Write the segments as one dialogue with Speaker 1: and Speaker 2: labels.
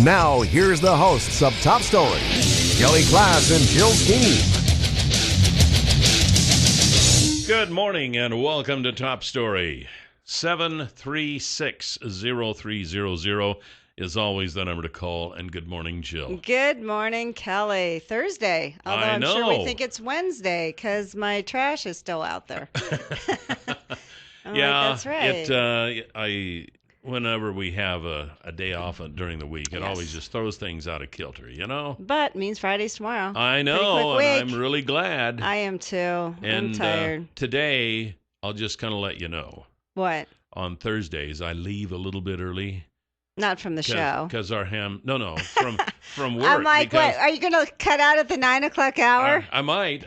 Speaker 1: Now, here's the hosts of Top Story, KLIXcast and Jill Skeen.
Speaker 2: Good morning and welcome to Top Story. 736-0300 is always the number to call. And good morning, Jill.
Speaker 3: Good morning, Kelly. Thursday. Although I'm sure we think it's Wednesday because my trash is still out there. That's right.
Speaker 2: Whenever we have a day off during the week, it always just throws things out of kilter, you know?
Speaker 3: But it means Friday's tomorrow.
Speaker 2: I know, and I'm really glad.
Speaker 3: I am too. I'm tired.
Speaker 2: Today, I'll just kind of let you know.
Speaker 3: What?
Speaker 2: On Thursdays, I leave a little bit early.
Speaker 3: Not from the show.
Speaker 2: Because from work.
Speaker 3: I'm like, what? Are you going to cut out at the 9 o'clock hour?
Speaker 2: I might.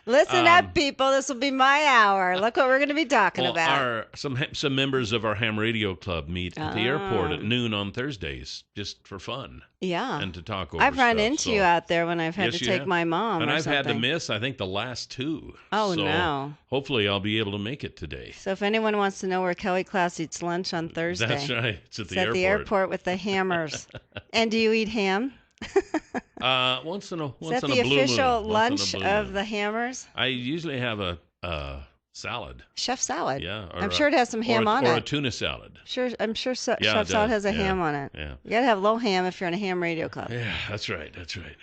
Speaker 3: Listen up, people. This will be my hour. Look what we're going to be talking about.
Speaker 2: Some members of our ham radio club meet at the airport at noon on Thursdays, just for fun.
Speaker 3: Yeah.
Speaker 2: And to talk over
Speaker 3: I've run
Speaker 2: stuff,
Speaker 3: into you out there when I've had to take my mom.
Speaker 2: And
Speaker 3: or
Speaker 2: I've
Speaker 3: something.
Speaker 2: had to miss, I think, the last two.
Speaker 3: Oh,
Speaker 2: so
Speaker 3: no.
Speaker 2: Hopefully I'll be able to make it today.
Speaker 3: So if anyone wants to know where KLIXcast eats lunch on Thursday.
Speaker 2: That's right. It's at the
Speaker 3: airport. At the airport with the hammers. And do you eat ham?
Speaker 2: Once in a blue moon.
Speaker 3: Is that the official lunch of the hammers?
Speaker 2: I usually have a salad.
Speaker 3: Chef salad.
Speaker 2: Yeah.
Speaker 3: I'm sure it has some ham on it.
Speaker 2: Or a tuna salad.
Speaker 3: I'm sure Chef salad has a ham on it.
Speaker 2: Yeah.
Speaker 3: You got to have low ham if you're in a ham radio club.
Speaker 2: Yeah, that's right.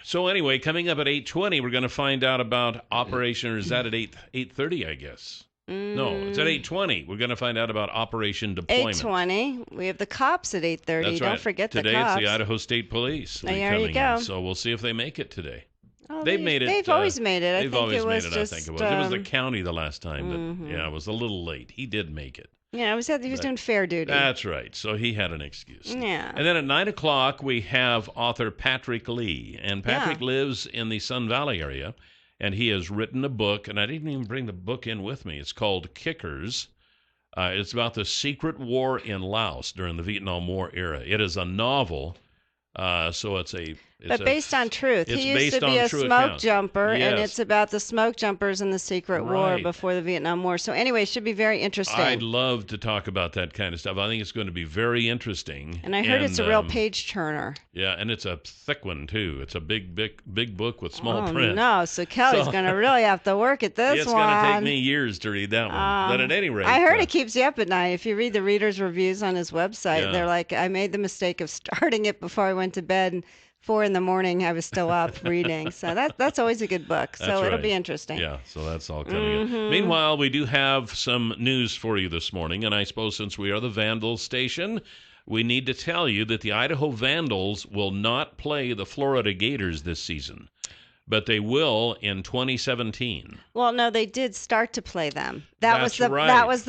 Speaker 2: So anyway, coming up at 8:20, we're going to find out about Operation, or is that at 8:30, I guess? No, it's at 8:20. We're going to find out about Operation Deployment.
Speaker 3: 8:20. We have the cops at 8:30.
Speaker 2: That's right.
Speaker 3: Don't forget the cops.
Speaker 2: Today it's the Idaho State Police.
Speaker 3: There you go.
Speaker 2: So we'll see if they make it today.
Speaker 3: Oh,
Speaker 2: they've made it.
Speaker 3: They've always made it.
Speaker 2: They've always made it.
Speaker 3: Just,
Speaker 2: I think it was. It was the county the last time, but it was a little late. He did make it.
Speaker 3: Yeah, he was doing fair duty.
Speaker 2: That's right. So he had an excuse.
Speaker 3: Yeah.
Speaker 2: And then at 9 o'clock, we have author Patrick Lee. And Patrick lives in the Sun Valley area, and he has written a book, and I didn't even bring the book in with me. It's called Kickers. It's about the secret war in Laos during the Vietnam War era. It is a novel, so it's
Speaker 3: based on truth. He used to be a smoke jumper, and it's about the smoke jumpers in the secret war before the Vietnam War. So anyway, it should be very interesting.
Speaker 2: I'd love to talk about that kind of stuff. I think it's going to be very interesting.
Speaker 3: And I heard it's a real page turner.
Speaker 2: Yeah, and it's a thick one too. It's a big book with small print.
Speaker 3: No, so Kelly's going to really have to work at this one.
Speaker 2: It's going to take me years to read that one. But at any rate,
Speaker 3: I heard it keeps you up at night. If you read the reader's reviews on his website, they're like, I made the mistake of starting it before I went to bed. And 4 a.m, I was still up reading. So that's always a good book. So it'll be interesting.
Speaker 2: Yeah, so that's all coming in. Meanwhile, we do have some news for you this morning, and I suppose since we are the Vandals station, we need to tell you that the Idaho Vandals will not play the Florida Gators this season, but they will in 2017.
Speaker 3: Well, no, they did start to play them. That was the part that was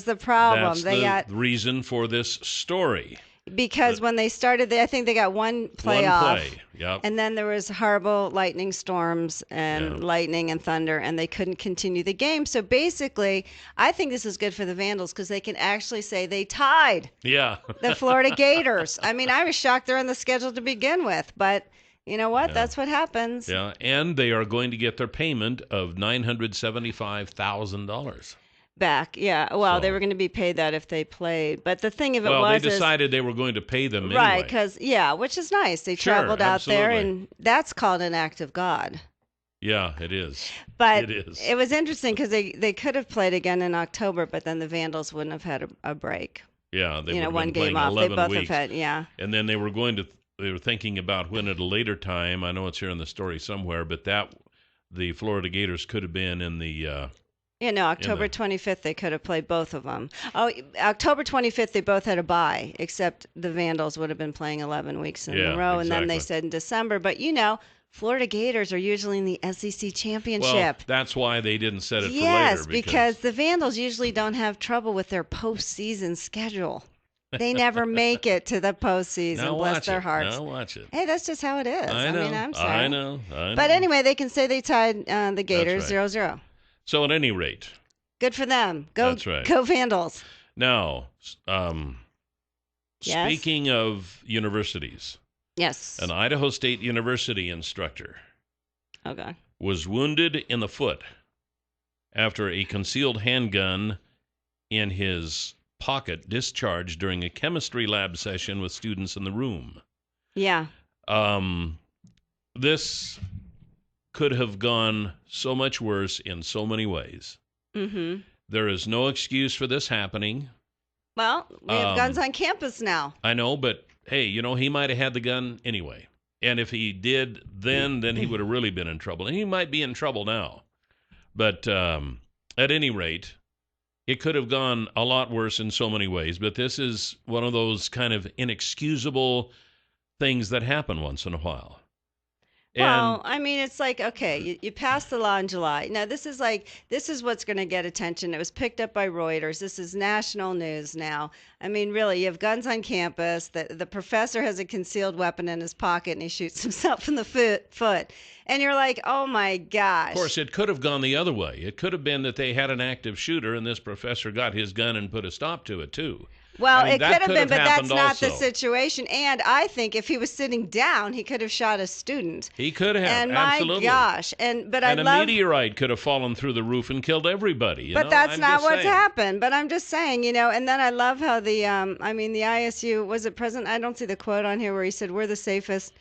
Speaker 3: the problem.
Speaker 2: That's the reason for this story.
Speaker 3: Because when they started, I think they got one playoff.
Speaker 2: One play, yep.
Speaker 3: And then there was horrible lightning storms and lightning and thunder, and they couldn't continue the game. So basically, I think this is good for the Vandals because they can actually say they tied the Florida Gators. I mean, I was shocked they're on the schedule to begin with, but you know what? That's what happens.
Speaker 2: Yeah, and they are going to get their payment of $975,000.
Speaker 3: Back, yeah. Well, they were going to be paid that if they played. But the thing of it
Speaker 2: they decided they were going to pay them anyway.
Speaker 3: Right, because, which is nice. They traveled out there, and that's called an act of God.
Speaker 2: Yeah, it is.
Speaker 3: But it was interesting because they could have played again in October, but then the Vandals wouldn't have had a break.
Speaker 2: Yeah, they would have
Speaker 3: one
Speaker 2: been
Speaker 3: game off.
Speaker 2: 11
Speaker 3: They both
Speaker 2: weeks.
Speaker 3: have had,
Speaker 2: And then they were thinking about when at a later time, I know it's here in the story somewhere, but the Florida Gators could have been in the...
Speaker 3: October 25th, they could have played both of them. Oh, October 25th, they both had a bye, except the Vandals would have been playing 11 weeks in a row. And then they said in December. But, Florida Gators are usually in the SEC championship.
Speaker 2: Well, that's why they didn't set it for later.
Speaker 3: Yes, because the Vandals usually don't have trouble with their postseason schedule. They never make it to the postseason, bless their hearts.
Speaker 2: Now watch it.
Speaker 3: Hey, that's just how it is.
Speaker 2: I know.
Speaker 3: I'm sorry.
Speaker 2: I know.
Speaker 3: But anyway, they can say they tied the Gators 0-0.
Speaker 2: So at any rate.
Speaker 3: Good for them. Go Vandals.
Speaker 2: Now, speaking of universities.
Speaker 3: Yes.
Speaker 2: An Idaho State University instructor was wounded in the foot after a concealed handgun in his pocket discharged during a chemistry lab session with students in the room.
Speaker 3: Yeah.
Speaker 2: This could have gone so much worse in so many ways.
Speaker 3: Mm-hmm.
Speaker 2: There is no excuse for this happening.
Speaker 3: Well, we have guns on campus now.
Speaker 2: I know, but hey, he might have had the gun anyway. And if he did then he would have really been in trouble. And he might be in trouble now. But at any rate, it could have gone a lot worse in so many ways. But this is one of those kind of inexcusable things that happen once in a while.
Speaker 3: Well, I mean, it's like, okay, you passed the law in July. Now, this is what's going to get attention. It was picked up by Reuters. This is national news now. I mean, really, you have guns on campus. The professor has a concealed weapon in his pocket, and he shoots himself in the foot. And you're like, oh, my gosh.
Speaker 2: Of course, it could have gone the other way. It could have been that they had an active shooter, and this professor got his gun and put a stop to it, too.
Speaker 3: Well, it could have been, but that's not the situation. And I think if he was sitting down, he could have shot a student.
Speaker 2: He could have,
Speaker 3: and
Speaker 2: absolutely.
Speaker 3: My gosh. And
Speaker 2: a meteorite could have fallen through the roof and killed everybody.
Speaker 3: But that's not what's happened. But I'm just saying, and then I love how the ISU, was it President? I don't see the quote on here where he said, we're the safest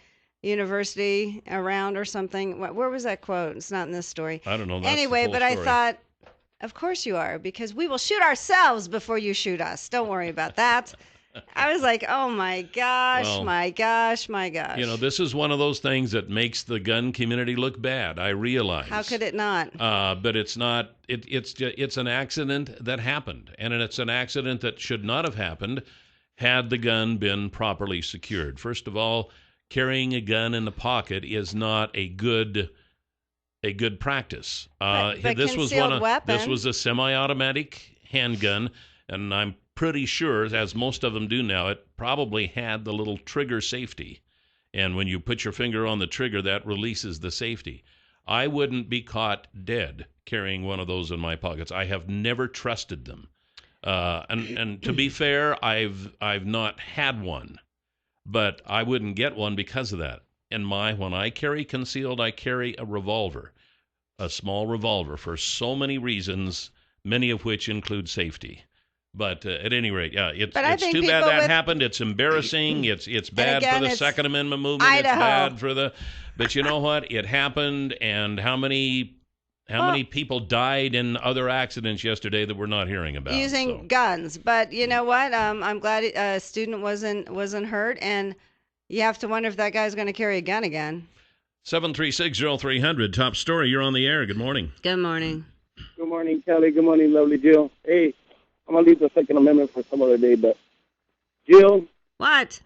Speaker 3: university around or something. Where was that quote? It's not in this story.
Speaker 2: I don't know.
Speaker 3: Anyway, but I thought, of course you are, because we will shoot ourselves before you shoot us. Don't worry about that. I was like, oh, my gosh, my gosh.
Speaker 2: This is one of those things that makes the gun community look bad. I realize.
Speaker 3: How could it not?
Speaker 2: But it's not. It's an accident that happened, and it's an accident that should not have happened had the gun been properly secured. First of all, carrying a gun in the pocket is not a good practice.
Speaker 3: But
Speaker 2: this was
Speaker 3: weapon.
Speaker 2: This was a semi-automatic handgun, and I'm pretty sure, as most of them do now, it probably had the little trigger safety. And when you put your finger on the trigger, that releases the safety. I wouldn't be caught dead carrying one of those in my pockets. I have never trusted them. And to be fair, I've not had one, but I wouldn't get one because of that. When I carry concealed, I carry a revolver, a small revolver, for so many reasons, many of which include safety. But at any rate, yeah, it's too bad that happened. It's embarrassing. It's bad for the Second Amendment movement.
Speaker 3: Idaho.
Speaker 2: It's bad for the. But you know what? It happened, and how many people died in other accidents yesterday that we're not hearing about
Speaker 3: using guns? But you know what? I'm glad a student wasn't hurt, and you have to wonder if that guy's going to carry a gun again.
Speaker 2: 7360300, top story. You're on the air. Good morning.
Speaker 3: Good morning.
Speaker 4: Good morning, Kelly. Good morning, lovely Jill. Hey, I'm going to leave the Second Amendment for some other day, but Jill.
Speaker 3: What?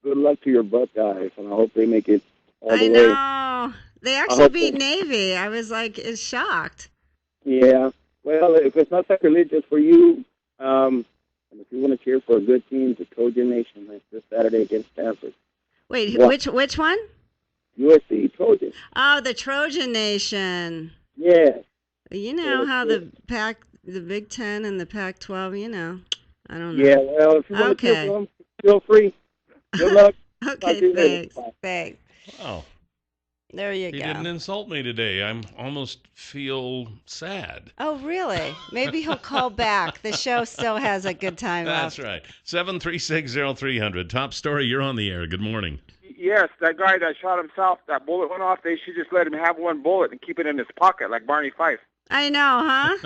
Speaker 4: Good luck to your Buckeyes, and I hope they make it all the way.
Speaker 3: I know. They actually beat Navy. I was shocked.
Speaker 4: Yeah. Well, if it's not sacrilegious for you, and if you want to cheer for a good team, the Trojan Nation, that's this Saturday against Stanford.
Speaker 3: Wait, which one?
Speaker 4: USC Trojans.
Speaker 3: Oh, the Trojan Nation.
Speaker 4: Yeah.
Speaker 3: You know how the Big Ten and the Pac-12, I don't know.
Speaker 4: Yeah, well, if you want to cheer for them, feel free. Good luck.
Speaker 3: Okay, thanks.
Speaker 2: Wow.
Speaker 3: There you go.
Speaker 2: He didn't insult me today. I almost feel sad.
Speaker 3: Oh, really? Maybe he'll call back. The show still has a good time left.
Speaker 2: That's right. 7360300. Top story. You're on the air. Good morning.
Speaker 5: Yes, that guy that shot himself, that bullet went off. They should just let him have one bullet and keep it in his pocket like Barney Fife.
Speaker 3: I know, huh?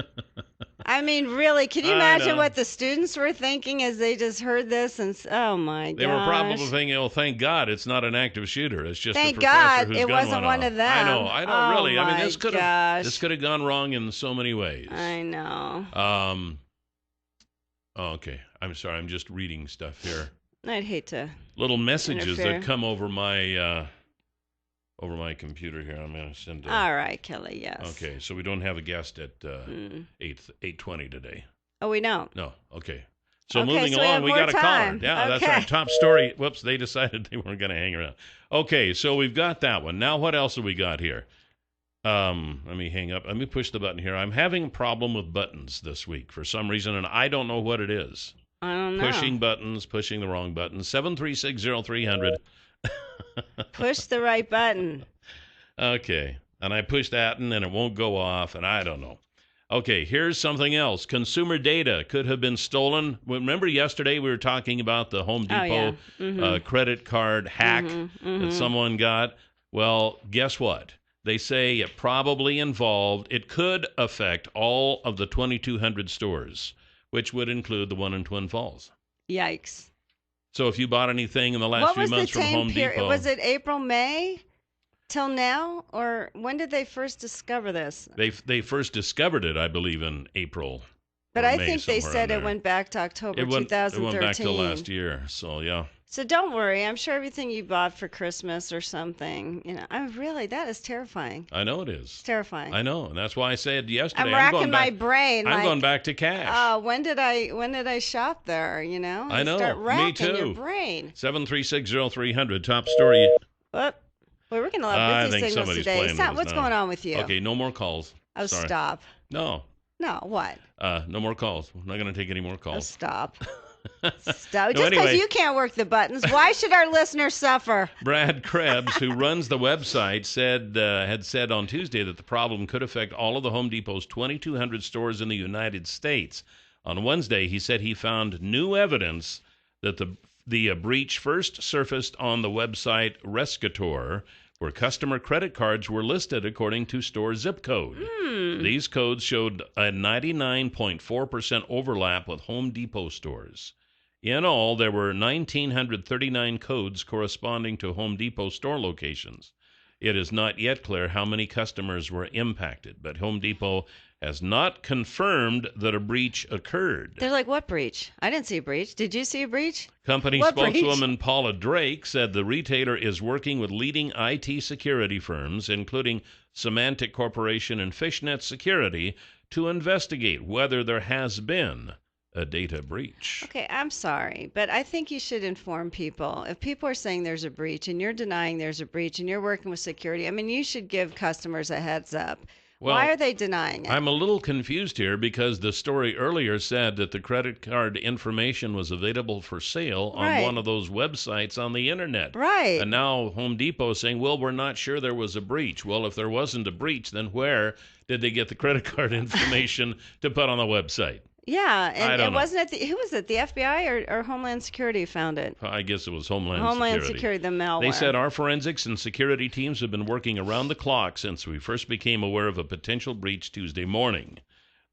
Speaker 3: I mean, really, can you imagine what the students were thinking as they just heard this? And oh my god!
Speaker 2: They were probably thinking, "Oh, thank God, it's not an active shooter. It's just
Speaker 3: thank
Speaker 2: a professor
Speaker 3: God
Speaker 2: whose
Speaker 3: it
Speaker 2: gun
Speaker 3: wasn't
Speaker 2: went
Speaker 3: one
Speaker 2: off."
Speaker 3: of them.
Speaker 2: I know, really. I mean, this could have gone wrong in so many ways.
Speaker 3: I know.
Speaker 2: Okay, I'm sorry. I'm just reading stuff here.
Speaker 3: I'd hate to.
Speaker 2: Little messages that come over my computer here. I'm going to send.
Speaker 3: All right, Kelly. Yes.
Speaker 2: Okay, so we don't have a guest at 8:20 today.
Speaker 3: Oh, we don't.
Speaker 2: No. Okay. So moving along, we got a caller. Yeah, that's right. Top story. Whoops, they decided they weren't going to hang around. Okay, so we've got that one. Now, what else have we got here? Let me hang up. Let me push the button here. I'm having a problem with buttons this week for some reason, and I don't know what it is.
Speaker 3: I don't know.
Speaker 2: Pushing buttons, pushing the wrong buttons. 7360300.
Speaker 3: Push the right button.
Speaker 2: Okay. And I push that, and then it won't go off, and I don't know. Okay, here's something else. Consumer data could have been stolen. Remember yesterday we were talking about the Home Depot credit card hack that someone got? Well, guess what? They say it probably it could affect all of the 2,200 stores, which would include the one in Twin Falls.
Speaker 3: Yikes.
Speaker 2: So if you bought anything in the last few months from Home Depot.
Speaker 3: Was it April, May till now? Or when did they first discover this?
Speaker 2: They first discovered it, I believe, in April.
Speaker 3: But I think they said it went back to October 2013.
Speaker 2: It went back to last year, so yeah.
Speaker 3: So don't worry. I'm sure everything you bought for Christmas or something, that is terrifying.
Speaker 2: I know it is.
Speaker 3: It's terrifying.
Speaker 2: I know, and that's why I said yesterday.
Speaker 3: I'm racking my brain.
Speaker 2: I'm going back to cash.
Speaker 3: When did I shop there?
Speaker 2: I know.
Speaker 3: Start racking
Speaker 2: Me too.
Speaker 3: your brain.
Speaker 2: 7360300, top story.
Speaker 3: What? Well, we're going to love busy signals today. What's going on with you?
Speaker 2: Okay, no more calls.
Speaker 3: Oh,
Speaker 2: sorry.
Speaker 3: Stop.
Speaker 2: No.
Speaker 3: No, what?
Speaker 2: No more calls. We're not going to take any more calls.
Speaker 3: Oh, stop. Stop. Just because you can't work the buttons, why should our listeners suffer?
Speaker 2: Brad Krebs, who runs the website, had said on Tuesday that the problem could affect all of the Home Depot's 2,200 stores in the United States. On Wednesday, he said he found new evidence that the breach first surfaced on the website Rescator, where customer credit cards were listed according to store zip code. These codes showed a 99.4% overlap with Home Depot stores. In all, there were 1,939 codes corresponding to Home Depot store locations. It is not yet clear how many customers were impacted, but Home Depot has not confirmed that a breach occurred.
Speaker 3: They're like, what breach? I didn't see a breach. Did you see a breach?
Speaker 2: Company spokeswoman Paula Drake said the retailer is working with leading IT security firms, including Symantec Corporation and Fishnet Security, to investigate whether there has been a data breach.
Speaker 3: Okay, I'm sorry, but I think you should inform people. If people are saying there's a breach and you're denying there's a breach and you're working with security, you should give customers a heads up.
Speaker 2: Well,
Speaker 3: why are they denying it?
Speaker 2: I'm a little confused here because the story earlier said that the credit card information was available for sale on one of those websites on the internet.
Speaker 3: Right.
Speaker 2: And now Home Depot is saying, well, we're not sure there was a breach. Well, if there wasn't a breach, then where did they get the credit card information to put on the website?
Speaker 3: Yeah, and wasn't it who was it? The FBI or Homeland Security found it?
Speaker 2: I guess it was Homeland
Speaker 3: Security, the malware.
Speaker 2: They said our forensics and security teams have been working around the clock since we first became aware of a potential breach Tuesday morning.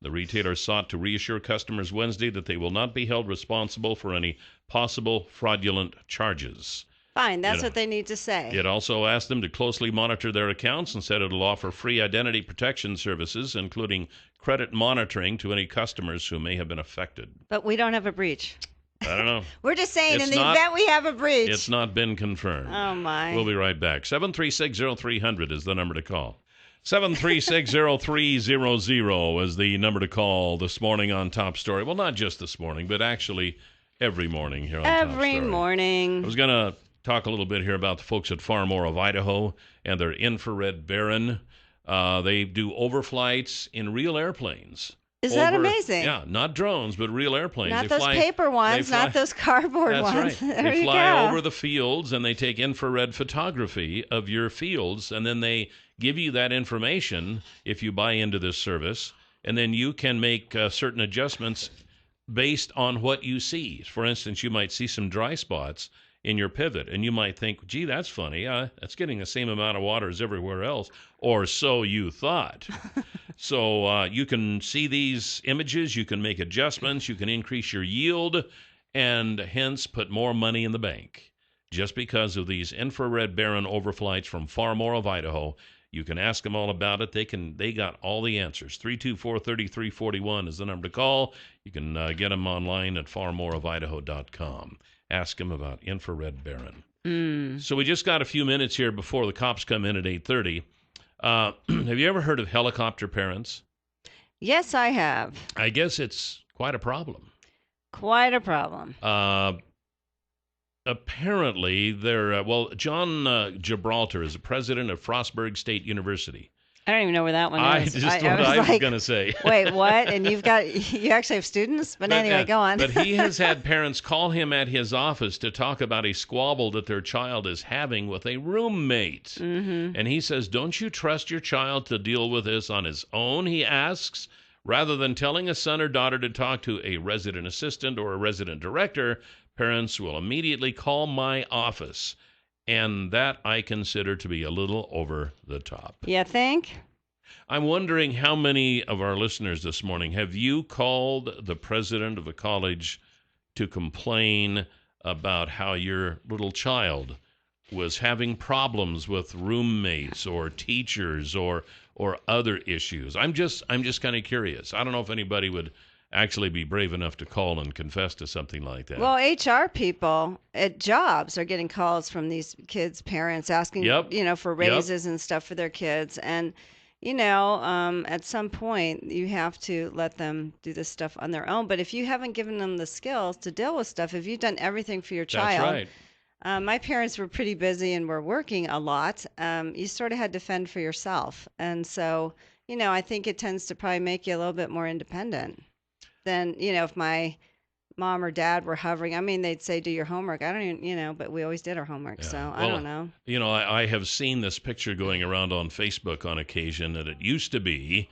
Speaker 2: The retailer sought to reassure customers Wednesday that they will not be held responsible for any possible fraudulent charges.
Speaker 3: Fine, that's what they need to say.
Speaker 2: It also asked them to closely monitor their accounts and said it'll offer free identity protection services, including credit monitoring to any customers who may have been affected.
Speaker 3: But we don't have a breach.
Speaker 2: I don't know.
Speaker 3: We're just saying in the event we have a breach.
Speaker 2: It's not been confirmed.
Speaker 3: Oh, my.
Speaker 2: We'll be right back. 7360300 is the number to call. 7360300 is the number to call this morning on Top Story. Well, not just this morning, but actually every morning here on Top Story.
Speaker 3: Every morning.
Speaker 2: I was going to talk a little bit here about the folks at Far More of Idaho and their infrared Baron. They do overflights in real airplanes.
Speaker 3: Is that amazing?
Speaker 2: Yeah, not drones, but real airplanes.
Speaker 3: Not those paper ones, not those cardboard ones.
Speaker 2: That's right. They fly over the fields, and they take infrared photography of your fields, and then they give you that information if you buy into this service, and then you can make certain adjustments based on what you see. For instance, you might see some dry spots in your pivot, and you might think, gee, that's funny. That's getting the same amount of water as everywhere else, or so you thought. So you can see these images, you can make adjustments, you can increase your yield, and hence put more money in the bank. Just because of these infrared Baron overflights from Far More of Idaho, you can ask them all about it. They got all the answers. 324-3341 is the number to call. You can get them online at farmoreofidaho.com. Ask him about infrared Baron. So we just got a few minutes here before the cops come in at 8:30. Have you ever heard of helicopter parents?
Speaker 3: Yes, I have.
Speaker 2: I guess it's quite a problem.
Speaker 3: Quite a problem.
Speaker 2: Apparently, John Gibraltar is the president of Frostburg State University.
Speaker 3: I don't even know where that one is.
Speaker 2: I was going to say.
Speaker 3: Wait, what? And you actually have students? But anyway, go on.
Speaker 2: But he has had parents call him at his office to talk about a squabble that their child is having with a roommate. Mm-hmm. And he says, don't you trust your child to deal with this on his own, he asks, Rather than telling a son or daughter to talk to a resident assistant or a resident director, parents will immediately call my office. And that I consider to be a little over the top.
Speaker 3: You think?
Speaker 2: I'm wondering how many of our listeners this morning, have you called the president of a college to complain about how your little child was having problems with roommates or teachers or other issues? I'm just kind of curious. I don't know if anybody would actually be brave enough to call and confess to something like that.
Speaker 3: Well, HR people at jobs are getting calls from these kids' parents asking, for raises and stuff for their kids. And, at some point you have to let them do this stuff on their own. But if you haven't given them the skills to deal with stuff, if you've done everything for your child.
Speaker 2: That's right.
Speaker 3: My parents were pretty busy and were working a lot. You sort of had to fend for yourself. And so, I think it tends to probably make you a little bit more independent than, if my mom or dad were hovering. I mean, they'd say, do your homework. I don't even, but we always did our homework. Yeah. So I don't know.
Speaker 2: I have seen this picture going around on Facebook on occasion, that it used to be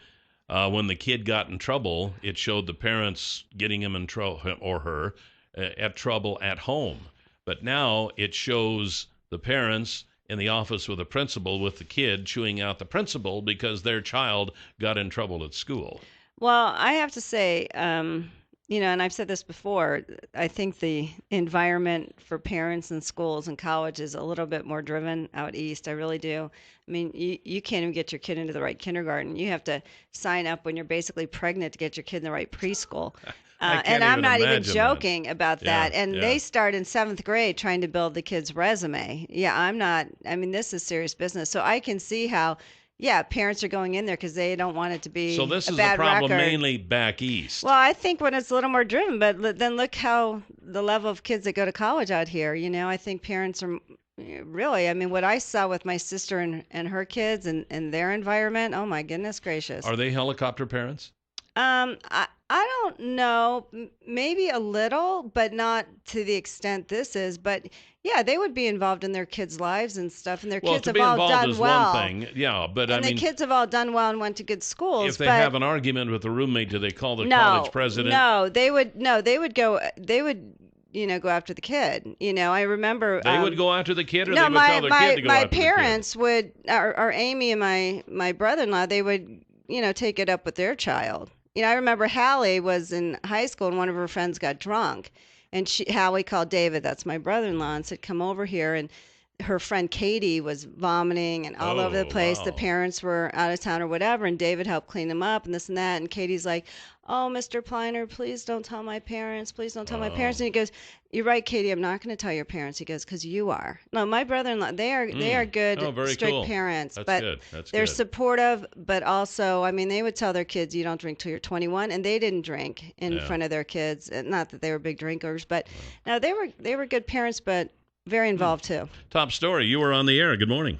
Speaker 2: when the kid got in trouble, it showed the parents getting him in trouble or her at trouble at home. But now it shows the parents in the office with the principal with the kid chewing out the principal because their child got in trouble at school.
Speaker 3: Well, I have to say, and I've said this before, I think the environment for parents in schools and college is a little bit more driven out east. I really do. I mean, you can't even get your kid into the right kindergarten. You have to sign up when you're basically pregnant to get your kid in the right preschool. And I'm not even joking about that. And they start in 7th grade trying to build the kid's resume. This is serious business. So I can see how, parents are going in there because they don't want it to be a bad record. So this is a problem mainly
Speaker 2: back east.
Speaker 3: Well, I think when it's a little more driven, but then look how the level of kids that go to college out here, I think parents are really, what I saw with my sister and her kids and their environment, oh my goodness gracious.
Speaker 2: Are they helicopter parents?
Speaker 3: I don't know, maybe a little, but not to the extent this is. But yeah, they would be involved in their kids' lives and stuff, and their kids have all done well.
Speaker 2: One thing, but
Speaker 3: the kids have all done well and went to good schools.
Speaker 2: If they have an argument with the roommate, do they call the college president?
Speaker 3: No, they would go after the kid. I remember
Speaker 2: they would go after the kid, or they would tell their kid to go after the kid.
Speaker 3: My parents would, or Amy and my brother-in-law, they would take it up with their child. I remember Hallie was in high school and one of her friends got drunk. And Hallie called David, that's my brother-in-law, and said, come over here. And her friend Katie was vomiting and all over the place. Wow. The parents were out of town or whatever, and David helped clean them up and this and that. And Katie's like, oh, Mr. Pliner, please don't tell my parents. Please don't tell my parents. And he goes, you're right, Katie, I'm not going to tell your parents. He goes, because you are. No, my brother-in-law, they are good, strict parents.
Speaker 2: That's good.
Speaker 3: They're supportive, but also, they would tell their kids, you don't drink till you're 21, and they didn't drink in front of their kids. Not that they were big drinkers, but no, they were good parents, but very involved too.
Speaker 2: Top story. You were on the air. Good morning.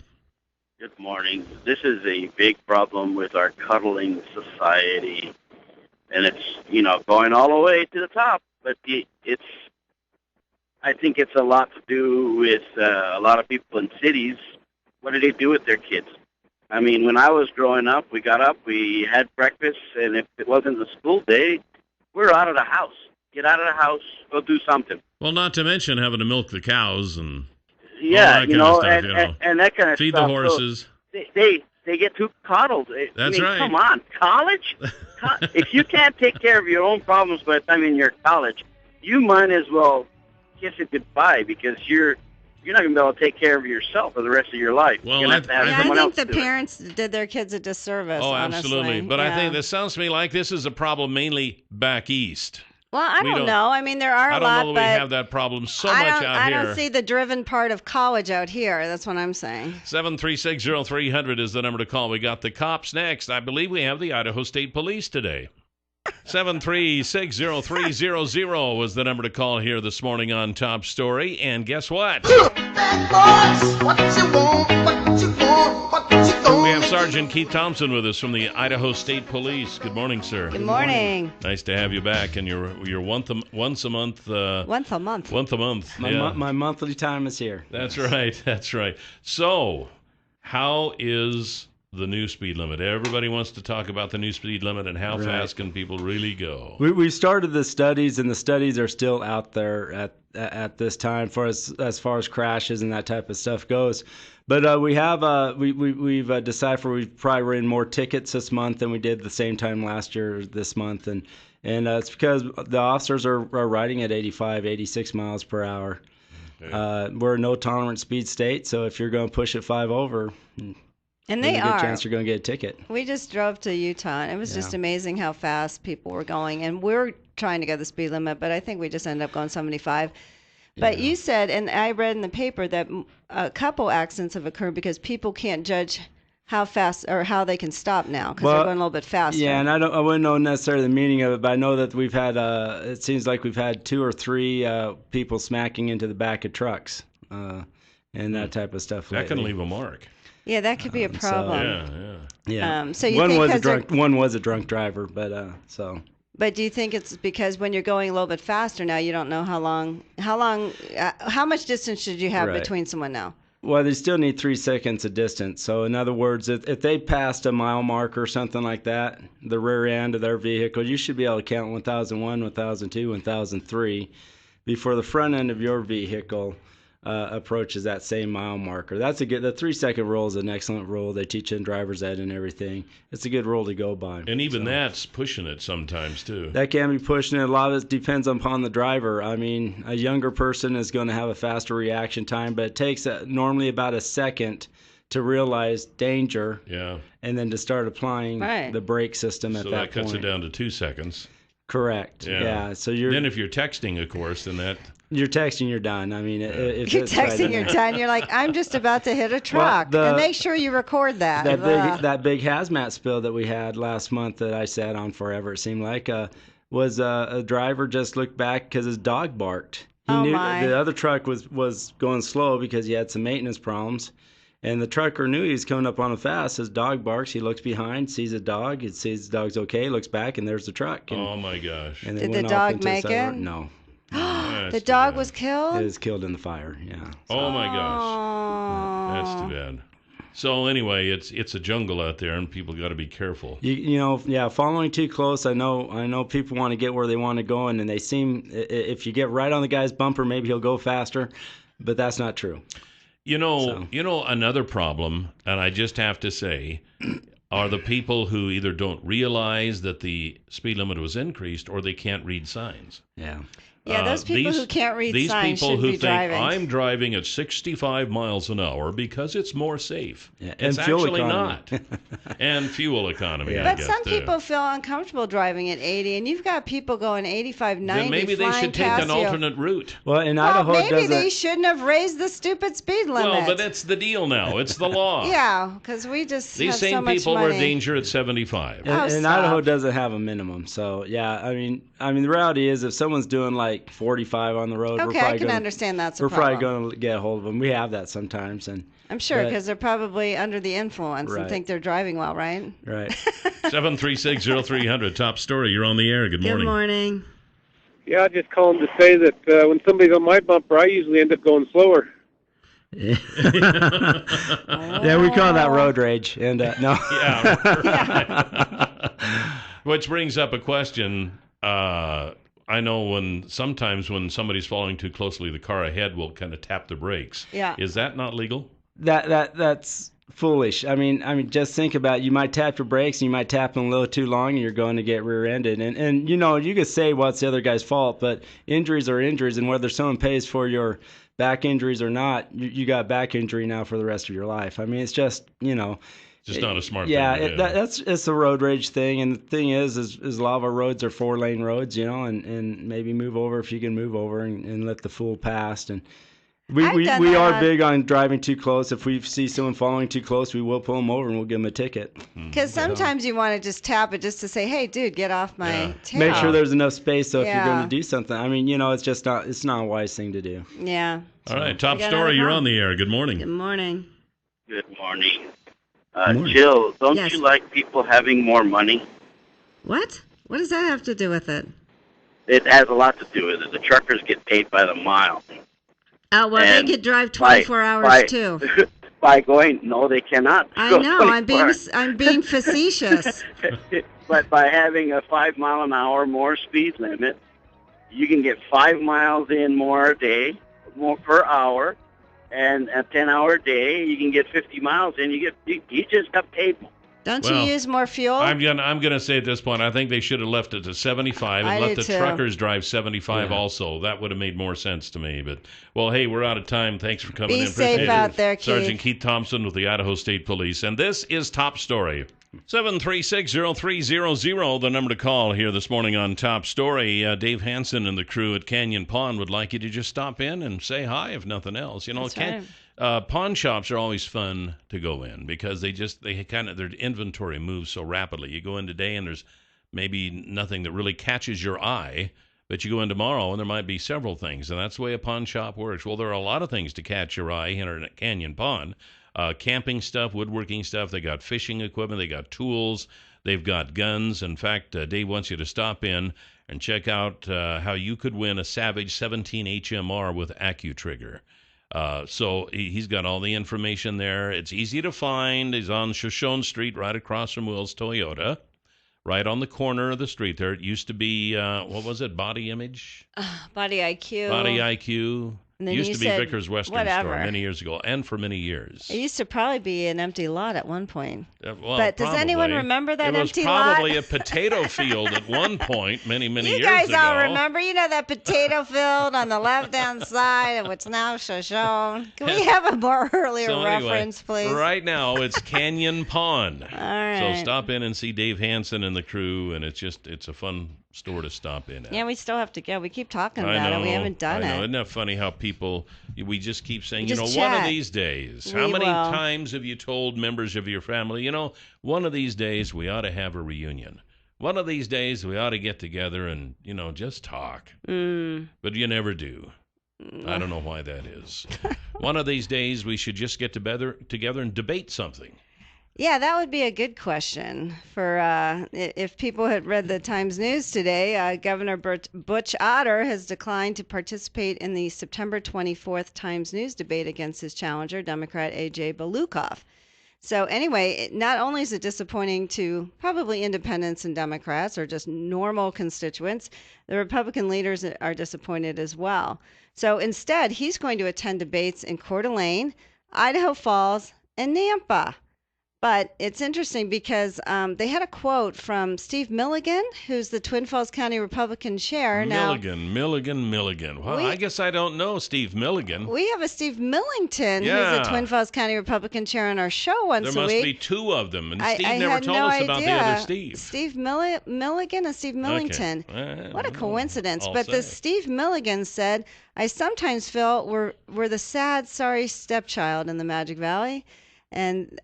Speaker 6: Good morning. This is a big problem with our cuddling society, and it's going all the way to the top. But I think it's a lot to do with a lot of people in cities. What do they do with their kids? When I was growing up, we got up, we had breakfast, and if it wasn't the school day, we're out of the house. Get out of the house, go do something.
Speaker 2: Well, not to mention having to milk the cows and
Speaker 6: all that kind of stuff, and that kind of
Speaker 2: feed
Speaker 6: stuff.
Speaker 2: The horses.
Speaker 6: So they get too coddled.
Speaker 2: That's right.
Speaker 6: Come on, college? If you can't take care of your own problems by the time you're in college, you might as well kiss it goodbye, because you're not going to be able to take care of yourself for the rest of your life.
Speaker 3: Well, I think the parents did their kids a disservice.
Speaker 2: Oh,
Speaker 3: honestly.
Speaker 2: Absolutely. But I think this sounds to me like this is a problem mainly back east.
Speaker 3: Well, I don't know. There are a lot, but
Speaker 2: I don't know that we have that problem so much out here.
Speaker 3: I don't see the driven part of college out here. That's what I'm saying.
Speaker 2: 736-0300 is the number to call. We got the cops next. I believe we have the Idaho State Police today. 736-0300 was the number to call here this morning on Top Story. And guess what? We have Sergeant Keith Thompson with us from the Idaho State Police. Good morning, sir.
Speaker 3: Good morning.
Speaker 2: Nice to have you back. And you're once a month.
Speaker 3: Once a month.
Speaker 2: Once a month.
Speaker 7: My monthly time is here.
Speaker 2: That's right. That's right. So, how is the new speed limit. Everybody wants to talk about the new speed limit and how fast can people really go.
Speaker 7: We started the studies, and the studies are still out there at this time for as far as crashes and that type of stuff goes. But we've decided we probably ran more tickets this month than we did the same time last year this month, and it's because the officers are riding at 85, 86 miles per hour. Okay. We're a no tolerance speed state, so if you're going to push it 5 over,
Speaker 3: and
Speaker 7: there's a good chance you're going to get a ticket.
Speaker 3: We just drove to Utah, and it was just amazing how fast people were going, and we're trying to go the speed limit, but I think we just ended up going 75. But you said, and I read in the paper, that a couple accidents have occurred because people can't judge how fast or how they can stop now because they're going a little bit faster.
Speaker 7: Yeah, and I wouldn't know necessarily the meaning of it, but I know that we've had it seems like we've had 2 or 3 people smacking into the back of trucks and that type of stuff.
Speaker 2: That can leave a mark.
Speaker 3: Yeah, that could be a problem.
Speaker 7: So, yeah.
Speaker 3: So you
Speaker 7: one was a drunk driver, but so.
Speaker 3: But do you think it's because when you're going a little bit faster now, you don't know how much distance should you have between someone now?
Speaker 7: Well, they still need 3 seconds of distance. So in other words, if they passed a mile marker or something like that, the rear end of their vehicle, you should be able to count 1001, 1002, 1003 before the front end of your vehicle approaches that same mile marker. That's the 3-second rule is an excellent rule. They teach in driver's ed and everything. It's a good rule to go by.
Speaker 2: And even that's pushing it sometimes too.
Speaker 7: That can be pushing it. A lot of it depends upon the driver. I mean, a younger person is going to have a faster reaction time, but it takes normally about a second to realize danger.
Speaker 2: Yeah.
Speaker 7: And then to start applying the brake system at that point.
Speaker 2: So that cuts it down to 2 seconds.
Speaker 7: Correct. Yeah. So then
Speaker 2: if you're texting, of course, then that.
Speaker 7: You're texting, you're done. I mean, if
Speaker 3: you're texting, you're done. You're like, I'm just about to hit a truck. And make sure you record that.
Speaker 7: That big hazmat spill that we had last month that I sat on forever, it seemed like, was a driver just looked back because his dog barked. He knew the other truck was going slow because he had some maintenance problems. And the trucker knew he was coming up on him fast. His dog barks. He looks behind, sees a dog. He sees the dog's okay, looks back, and there's the truck. And,
Speaker 2: oh, my gosh.
Speaker 7: And
Speaker 3: did the dog make it?
Speaker 7: No.
Speaker 3: The dog was killed?
Speaker 7: It was killed in the fire, yeah. So.
Speaker 2: Oh, my gosh. That's too bad. So, anyway, it's a jungle out there, and people got to be careful.
Speaker 7: Following too close, I know people want to get where they want to go, and they seem, if you get right on the guy's bumper, maybe he'll go faster, but that's not true.
Speaker 2: You know, another problem, and I just have to say, are the people who either don't realize that the speed limit was increased or they can't read signs.
Speaker 7: Yeah.
Speaker 3: Yeah, those people who can't read signs shouldn't be driving. These people who think, I'm driving
Speaker 2: at 65 miles an hour because it's more safe.
Speaker 7: Yeah,
Speaker 2: it's actually not. And fuel economy,
Speaker 7: yeah.
Speaker 3: But some people feel uncomfortable driving at 80, and you've got people going 85, 90,
Speaker 2: then maybe they should take an alternate route.
Speaker 7: Well, in Idaho,
Speaker 3: maybe they shouldn't have raised the stupid speed limit.
Speaker 2: Well, but that's the deal now. It's the law.
Speaker 3: Yeah, because we just
Speaker 2: These
Speaker 3: have
Speaker 2: same
Speaker 3: so much
Speaker 2: people
Speaker 3: money.
Speaker 2: were in danger at 75.
Speaker 7: And Idaho doesn't have a minimum. So, yeah, I mean, the reality is if someone's doing like 45 on the road,
Speaker 3: I can understand that's a
Speaker 7: problem.
Speaker 3: We're
Speaker 7: probably going to get a hold of them. We have that sometimes, and
Speaker 3: I'm sure because they're probably under the influence and think they're driving well, right?
Speaker 7: Right.
Speaker 2: 736-0300, top story. You're on the air. Good morning.
Speaker 3: Good morning.
Speaker 8: Yeah, I just called to say that when somebody's on my bumper, I usually end up going slower.
Speaker 7: Yeah, we call that road rage. And no.
Speaker 2: Yeah. Which brings up a question. I know sometimes when somebody's following too closely, the car ahead will kind of tap the brakes.
Speaker 3: Yeah.
Speaker 2: Is that not legal?
Speaker 7: That's foolish. I mean, just think about it. You might tap your brakes and you might tap them a little too long and you're going to get rear-ended. And you could say, well, it's the other guy's fault, but injuries are injuries, and whether someone pays for your back injuries or not, you got back injury now for the rest of your life. I mean, it's just,
Speaker 2: Just not a smart
Speaker 7: thing.
Speaker 2: Yeah,
Speaker 7: it's a road rage thing, and the thing is a lot of our roads are 4-lane roads, and maybe move over if you can move over and let the fool pass. And we are big on driving too close. If we see someone following too close, we will pull them over and we'll give them a ticket.
Speaker 3: Because sometimes you want to just tap it just to say, hey, dude, get off my tail.
Speaker 7: Make sure there's enough space so if you're going to do something. I mean, it's not a wise thing to do.
Speaker 3: Yeah.
Speaker 2: All right, top story. You're on the air. Good morning.
Speaker 3: Good morning.
Speaker 6: Good morning. Jill, don't you like people having more money?
Speaker 3: What? What does that have to do with it?
Speaker 6: It has a lot to do with it. The truckers get paid by the mile.
Speaker 3: Oh, well, they could drive 24 hours, too.
Speaker 6: by going. No, they cannot.
Speaker 3: I know. I'm being facetious.
Speaker 6: But by having a 5 mile an hour more speed limit, you can get 5 miles in more a day, more per hour, and a 10-hour day, you can get 50 miles in. You just got paid more.
Speaker 3: Don't you use more fuel?
Speaker 2: I'm gonna say at this point, I think they should have left it to 75 and let the truckers drive 75 also. That would have made more sense to me. But, well, hey, we're out of time. Thanks for coming in.
Speaker 3: Be safe out there, Keith.
Speaker 2: Sergeant Keith Thompson with the Idaho State Police. And this is Top Story. 736-0300, the number to call here this morning on Top Story. Dave Hansen and the crew at Canyon Pond would like you to just stop in and say hi, if nothing else. You know, pawn shops are always fun to go in because their inventory moves so rapidly. You go in today and there's maybe nothing that really catches your eye, but you go in tomorrow and there might be several things, and that's the way a pawn shop works. Well, there are a lot of things to catch your eye here at Canyon Pond. Camping stuff, woodworking stuff. They got fishing equipment. They got tools. They've got guns. In fact, Dave wants you to stop in and check out how you could win a Savage 17 HMR with AccuTrigger. So he's got all the information there. It's easy to find. He's on Shoshone Street right across from Will's Toyota, right on the corner of the street there. It used to be, what was it, Body Image?
Speaker 3: Body IQ.
Speaker 2: Body IQ.
Speaker 3: And then
Speaker 2: used to be Vickers Western
Speaker 3: whatever.
Speaker 2: Store many years ago, and for many years.
Speaker 3: It used to probably be an empty lot at one point.
Speaker 2: But
Speaker 3: does anyone remember that empty lot?
Speaker 2: It was probably a potato field at one point, many years ago.
Speaker 3: You guys all remember? You know that potato field on the left-hand side of what's now Shoshone? Can we have a more earlier reference, please?
Speaker 2: Right now, it's Canyon Pond.
Speaker 3: All right.
Speaker 2: So stop in and see Dave Hansen and the crew, and it's a fun store to stop in at.
Speaker 3: Yeah, we still have to go. We keep talking about it. We haven't done it.
Speaker 2: Isn't that funny how we just keep saying, one of these days. How many times have you told members of your family, one of these days we ought to have a reunion. One of these days we ought to get together and, just talk. But you never do. I don't know why that is. One of these days we should just get together and debate something.
Speaker 3: Yeah, that would be a good question for if people had read the Times News today. Governor Butch Otter has declined to participate in the September 24th Times News debate against his challenger, Democrat A.J. Balukov. So anyway, not only is it disappointing to probably independents and Democrats or just normal constituents, the Republican leaders are disappointed as well. So instead, he's going to attend debates in Coeur d'Alene, Idaho Falls, and Nampa. But it's interesting because they had a quote from Steve Milligan, who's the Twin Falls County Republican chair.
Speaker 2: Milligan. Well, I guess I don't know Steve Milligan.
Speaker 3: We have a Steve Millington, who's the Twin Falls County Republican chair on our show once a week.
Speaker 2: There must be two of them, and Steve never told us about the other Steve.
Speaker 3: Steve Milligan and Steve Millington.
Speaker 2: Okay.
Speaker 3: What a coincidence. But the Steve Milligan said, I sometimes feel we're the sad, sorry stepchild in the Magic Valley. And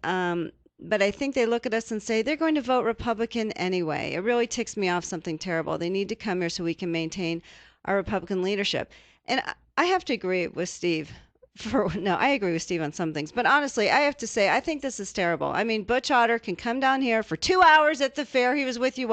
Speaker 3: but I think they look at us and say they're going to vote Republican anyway. It really ticks me off, something terrible. They need to come here so we can maintain our Republican leadership. And I have to agree with Steve. I agree with Steve on some things. But honestly, I have to say, I think this is terrible. I mean, Butch Otter can come down here for 2 hours at the fair. He was with you,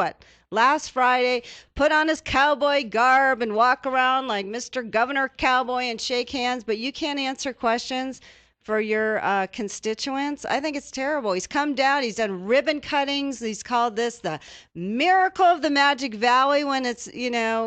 Speaker 3: last Friday, put on his cowboy garb and walk around like Mr. Governor Cowboy and shake hands, but you can't answer questions for your constituents. I think it's terrible. He's come down, he's done ribbon cuttings. He's called this the miracle of the Magic Valley when it's,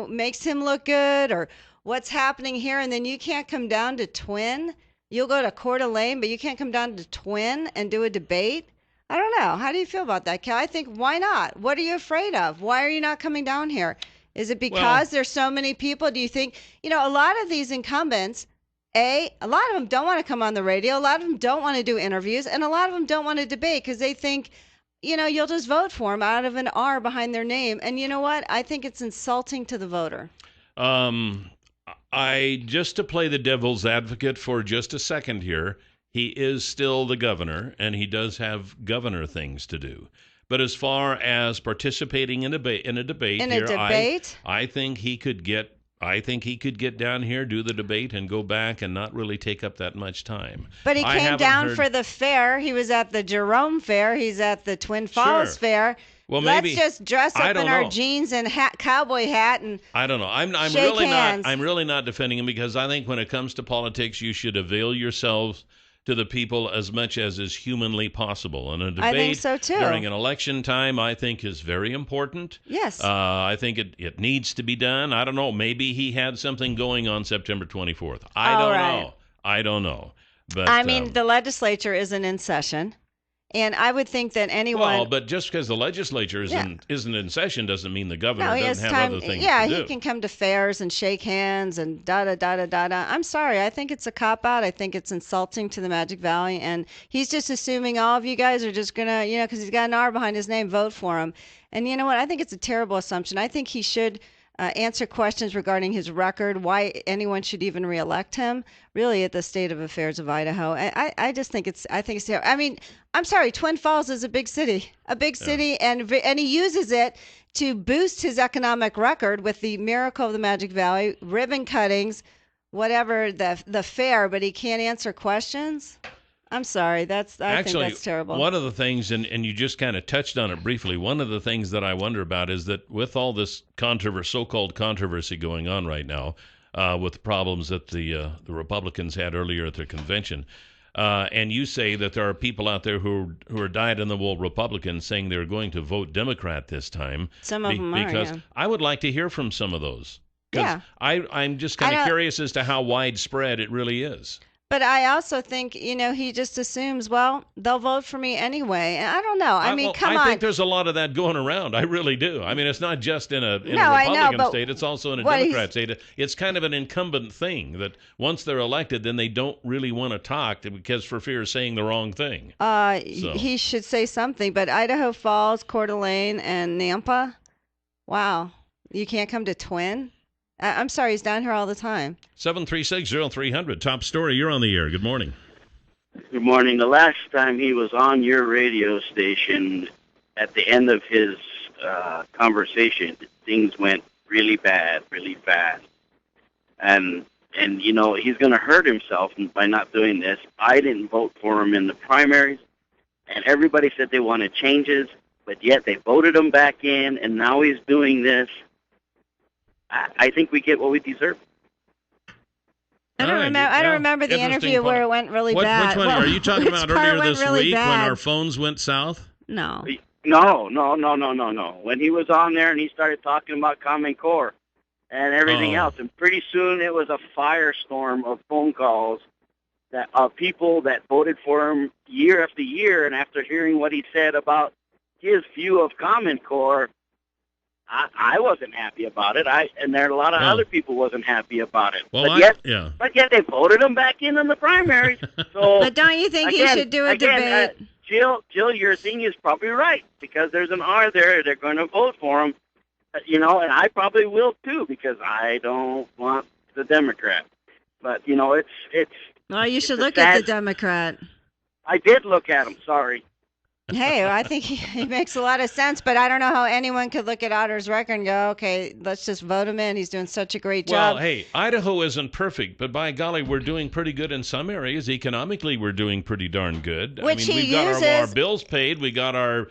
Speaker 3: makes him look good, or what's happening here. And then you can't come down to Twin. You'll go to Coeur d'Alene, but you can't come down to Twin and do a debate. I don't know. How do you feel about that, Cal? I think, why not? What are you afraid of? Why are you not coming down here? Is it because there's so many people? Do you think, a lot of these incumbents, a lot of them don't want to come on the radio. A lot of them don't want to do interviews. And a lot of them don't want to debate because they think, you'll just vote for them out of an R behind their name. And you know what? I think it's insulting to the voter.
Speaker 2: Just to play the devil's advocate for just a second here, he is still the governor, and he does have governor things to do. But as far as participating in a debate, I think he could get down here, do the debate, and go back and not really take up that much time.
Speaker 3: But he came down for the fair. He was at the Jerome Fair. He's at the Twin Falls Fair.
Speaker 2: Well,
Speaker 3: let's just dress up in our jeans and cowboy hat and
Speaker 2: I don't know. I'm really not defending him because I think when it comes to politics, you should avail yourselves to the people as much as is humanly possible. And a debate
Speaker 3: I think so too.
Speaker 2: during an election time, I think, is very important.
Speaker 3: Yes.
Speaker 2: I think it needs to be done. I don't know. Maybe he had something going on September 24th. I don't know. But
Speaker 3: I mean, the legislature isn't in session. And I would think that anyone...
Speaker 2: Well, but just because the legislature isn't in session doesn't mean the governor doesn't have other things to do.
Speaker 3: Yeah, he can come to fairs and shake hands and da-da-da-da-da-da. I'm sorry. I think it's a cop-out. I think it's insulting to the Magic Valley. And he's just assuming all of you guys are just going to, because he's got an R behind his name, vote for him. And you know what? I think it's a terrible assumption. I think he should... answer questions regarding his record, why anyone should even reelect him, really, at the state of affairs of Idaho. I just think it's terrible. I mean, I'm sorry, Twin Falls is a big city, and he uses it to boost his economic record with the miracle of the Magic Valley, ribbon cuttings, whatever the fair, but he can't answer questions. I'm sorry. I think that's terrible.
Speaker 2: One of the things, and you just kind of touched on it briefly, one of the things that I wonder about is that with all this so-called controversy going on right now, with the problems that the Republicans had earlier at their convention, and you say that there are people out there who are dyed-in-the-wool Republicans saying they're going to vote Democrat this time.
Speaker 3: Some of them are,
Speaker 2: because I would like to hear from some of those. Because I'm just kind of curious as to how widespread it really is.
Speaker 3: But I also think, he just assumes, well, they'll vote for me anyway. And I don't know. I mean, come on.
Speaker 2: I think there's a lot of that going around. I really do. I mean, it's not just in a Republican state. It's also in a Democrat state. It's kind of an incumbent thing that once they're elected, then they don't really want to talk because for fear of saying the wrong thing.
Speaker 3: He should say something. But Idaho Falls, Coeur d'Alene, and Nampa, wow. You can't come to Twin? I'm sorry, he's down here all the time.
Speaker 2: 736-0300, top story. You're on the air. Good morning.
Speaker 6: Good morning. The last time he was on your radio station, at the end of his conversation, things went really bad, really fast. And he's going to hurt himself by not doing this. I didn't vote for him in the primaries, and everybody said they wanted changes, but yet they voted him back in, and now he's doing this. I think we get what we deserve.
Speaker 3: I don't remember the interview where it went really bad.
Speaker 2: Which one are you talking about earlier this week when our phones went south?
Speaker 3: No.
Speaker 6: No. When he was on there and he started talking about Common Core and everything else, and pretty soon it was a firestorm of phone calls that people that voted for him year after year, and after hearing what he said about his view of Common Core, I wasn't happy about it. And there are a lot of other people wasn't happy about it.
Speaker 2: Well,
Speaker 6: but yet they voted him back in the primaries. So
Speaker 3: but don't you think he should do a debate?
Speaker 6: Jill, your thing is probably right because there's an R there. They're going to vote for him, and I probably will too because I don't want the Democrat. But it's.
Speaker 3: Well, you should look at the Democrat.
Speaker 6: I did look at him. Sorry.
Speaker 3: Hey, I think he makes a lot of sense, but I don't know how anyone could look at Otter's record and go, okay, let's just vote him in. He's doing such a great job.
Speaker 2: Well, hey, Idaho isn't perfect, but by golly, we're doing pretty good in some areas. Economically, we're doing pretty darn good. We've got our bills paid. We got our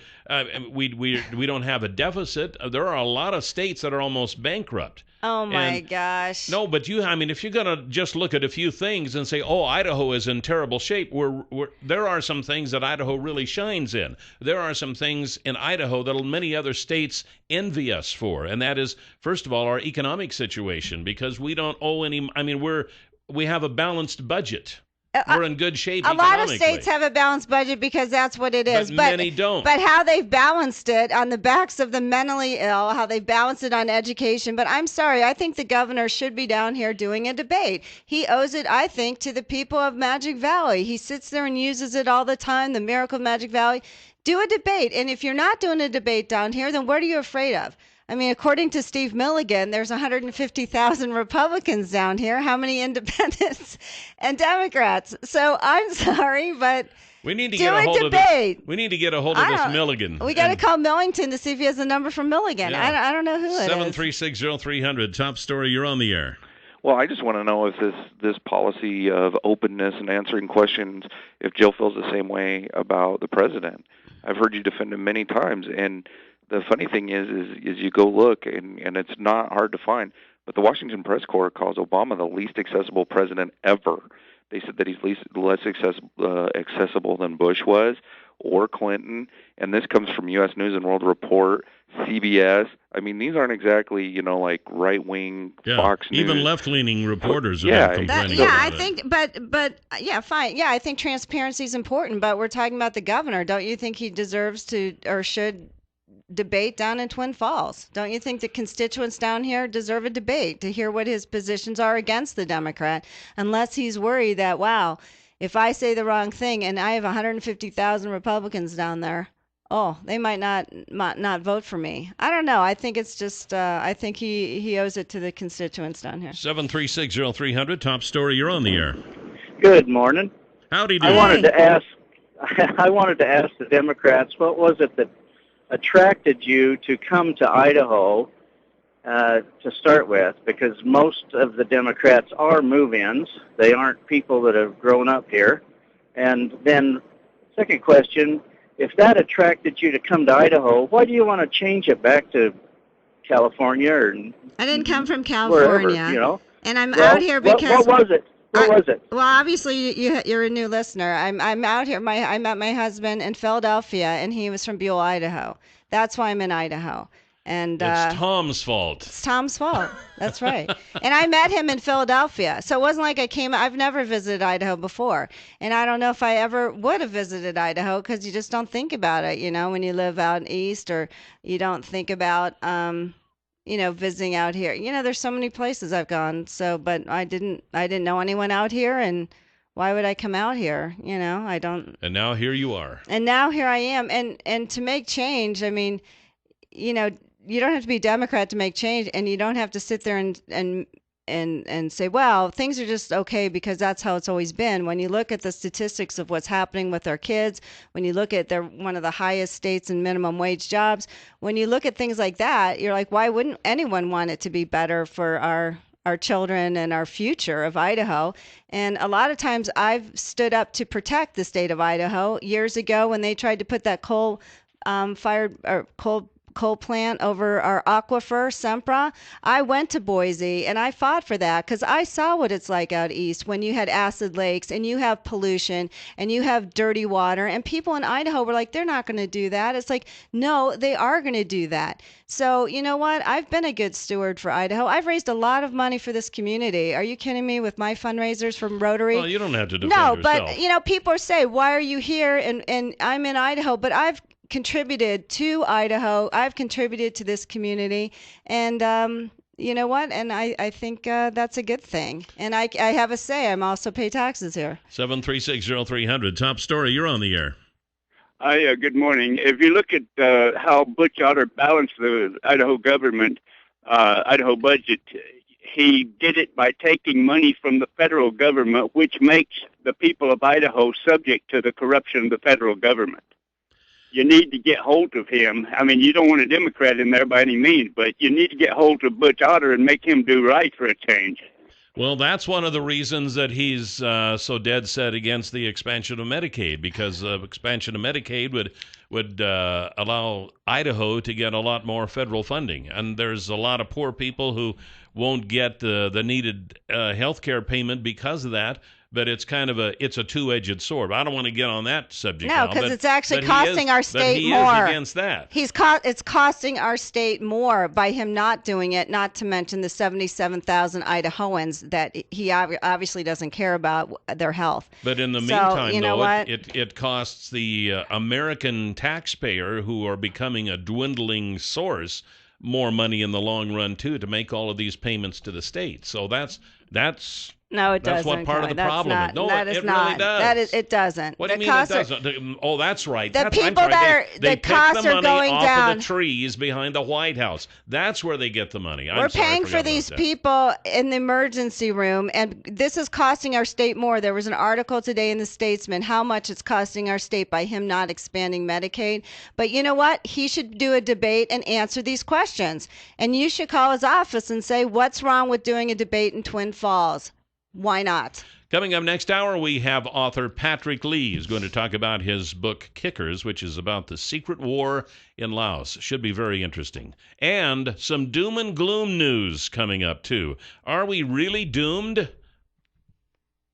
Speaker 2: we don't have a deficit. There are a lot of states that are almost bankrupt.
Speaker 3: Oh, my gosh.
Speaker 2: No, but if you're going to just look at a few things and say, oh, Idaho is in terrible shape, there are some things that Idaho really shines in. There are some things in Idaho that many other states envy us for, and that is, first of all, our economic situation, because we don't owe any, we have a balanced budget. We're in good shape economically.
Speaker 3: A lot of states have a balanced budget because that's what it is.
Speaker 2: But many don't.
Speaker 3: But how they've balanced it on the backs of the mentally ill, how they've balanced it on education. But I'm sorry, I think the governor should be down here doing a debate. He owes it, I think, to the people of Magic Valley. He sits there and uses it all the time, the miracle of Magic Valley. Do a debate. And if you're not doing a debate down here, then what are you afraid of? According to Steve Milligan, there's 150,000 Republicans down here. How many independents and Democrats? So I'm sorry, but
Speaker 2: we need to get a hold of this Milligan.
Speaker 3: We got to call Millington to see if he has a number from Milligan. Yeah. I don't know who it is.
Speaker 2: 736-0300, top story. You're on the air.
Speaker 9: Well, I just want to know if this policy of openness and answering questions, if Jill feels the same way about the president. I've heard you defend him many times, and the funny thing is you go look, and it's not hard to find, but the Washington Press Corps calls Obama the least accessible president ever. They said that he's less accessible than Bush was or Clinton, and this comes from U.S. News and World Report, CBS. I mean, these aren't exactly, like right-wing Fox News.
Speaker 2: Even left-leaning reporters have been complaining about it.
Speaker 3: Fine. Yeah, I think transparency is important, but we're talking about the governor. Don't you think he deserves to or should debate down in Twin Falls? Don't you think the constituents down here deserve a debate to hear what his positions are against the Democrat, unless he's worried that, wow, if I say the wrong thing and I have 150,000 Republicans down there, they might not vote for me. I don't know. I think it's just, I think he owes it to the constituents down here.
Speaker 2: 7360300, top story, you're on the air.
Speaker 10: Good morning.
Speaker 2: Howdy do.
Speaker 10: I wanted to ask the Democrats, what was it that attracted you to come to Idaho to start with? Because most of the Democrats are move-ins. They aren't people that have grown up here. And then, second question, if that attracted you to come to Idaho, why do you want to change it back to California?
Speaker 3: I didn't come from California.
Speaker 10: Wherever,
Speaker 3: And I'm out here because...
Speaker 10: What was it? What was it?
Speaker 3: Well, obviously, you're a new listener. I'm out here. I met my husband in Philadelphia, and he was from Buell, Idaho. That's why I'm in Idaho. And
Speaker 2: it's Tom's fault.
Speaker 3: It's Tom's fault. That's right. And I met him in Philadelphia. So it wasn't like I've never visited Idaho before. And I don't know if I ever would have visited Idaho because you just don't think about it, when you live out east, or you don't think about, visiting out here. There's so many places I've gone. But I didn't know anyone out here, and why would I come out here? I don't.
Speaker 2: And now here you are.
Speaker 3: And now here I am. And to make change, I mean, you don't have to be Democrat to make change, and you don't have to sit there and say, well, things are just okay because that's how it's always been. When you look at the statistics of what's happening with our kids, when you look at they're one of the highest states in minimum wage jobs, when you look at things like that, you're like, why wouldn't anyone want it to be better for our children and our future of Idaho? And a lot of times I've stood up to protect the state of Idaho. Years ago, when they tried to put that coal plant over our aquifer, Sempra, I went to Boise and I fought for that because I saw what it's like out east when you had acid lakes and you have pollution and you have dirty water, and people in Idaho were like, they're not going to do that. It's like, no, they are going to do that. So you know what? I've been a good steward for Idaho. I've raised a lot of money for this community. Are you kidding me with my fundraisers from Rotary?
Speaker 2: Well, you don't have to defend yourself.
Speaker 3: But people say, why are you here? And I'm in Idaho, but I've contributed to Idaho. I've contributed to this community, and you know what? And I think that's a good thing. And I have a say. I'm also pay taxes here.
Speaker 2: 7360300, top story. You're on the air.
Speaker 11: Hi, good morning. If you look at how Butch Otter balanced the Idaho government, Idaho budget, he did it by taking money from the federal government, which makes the people of Idaho subject to the corruption of the federal government. You need to get hold of him. I mean, you don't want a Democrat in there by any means, but you need to get hold of Butch Otter and make him do right for a change.
Speaker 2: Well, that's one of the reasons that he's so dead set against the expansion of Medicaid, because expansion of Medicaid would allow Idaho to get a lot more federal funding. And there's a lot of poor people who won't get the needed health care payment because of that. But it's kind of a two-edged sword. I don't want to get on that subject.
Speaker 3: No, because it's actually costing our state more.
Speaker 2: But he is against that.
Speaker 3: It's costing our state more by him not doing it. Not to mention the 77,000 Idahoans that he obviously doesn't care about their health.
Speaker 2: But in the meantime, it costs the American taxpayer, who are becoming a dwindling source, more money in the long run too, to make all of these payments to the state. So that's.
Speaker 3: No, it doesn't.
Speaker 2: That's what part of the problem is. No, it really does.
Speaker 3: It doesn't.
Speaker 2: What do you mean it doesn't? Oh, that's right.
Speaker 3: The people the costs are going down.
Speaker 2: They pick the money off of the trees behind the White House. That's where they get the money.
Speaker 3: We're paying for these people in the emergency room, and this is costing our state more. There was an article today in the Statesman how much it's costing our state by him not expanding Medicaid. But you know what? He should do a debate and answer these questions. And you should call his office and say, what's wrong with doing a debate in Twin Falls? Why not?
Speaker 2: Coming up next hour, we have author Patrick Lee is going to talk about his book, Kickers, which is about the secret war in Laos. Should be very interesting. And some doom and gloom news coming up, too. Are we really doomed?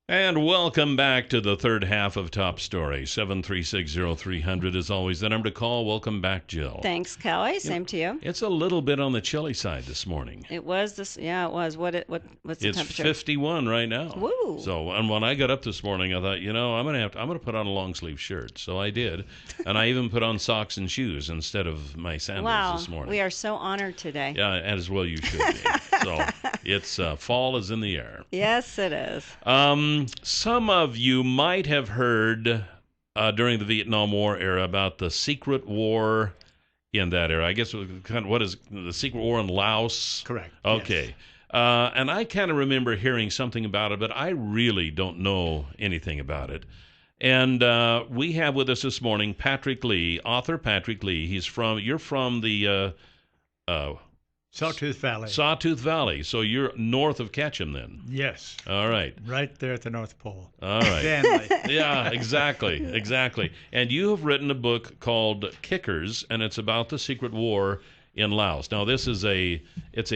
Speaker 2: And welcome back to the third half of Top Story. 7360300 is always the number to call. Welcome back, Jill.
Speaker 3: Thanks, Kelly. Same to you.
Speaker 2: It's a little bit on the chilly side this morning.
Speaker 3: It was this. Yeah, it was. What's the temperature?
Speaker 2: It's 51 right now.
Speaker 3: Woo!
Speaker 2: So, and when I got up this morning, I thought, I'm gonna put on a long sleeve shirt. So I did, and I even put on socks and shoes instead of my sandals this morning.
Speaker 3: We are so honored today.
Speaker 2: Yeah, as well you should be. So it's fall is in the air.
Speaker 3: Yes, it is.
Speaker 2: Some of you might have heard during the Vietnam War era about the secret war in that era. I guess what is the secret war in Laos?
Speaker 12: Correct.
Speaker 2: Okay.
Speaker 12: Yes.
Speaker 2: And I kind of remember hearing something about it, but I really don't know anything about it. And we have with us this morning Patrick Lee, author Patrick Lee. You're from the
Speaker 12: Sawtooth Valley.
Speaker 2: Sawtooth Valley. So you're north of Ketchum then?
Speaker 12: Yes.
Speaker 2: All right.
Speaker 12: Right there at the North Pole.
Speaker 2: All right. Yeah, exactly. And you have written a book called Kickers, and it's about the secret war in Laos. Now, it's a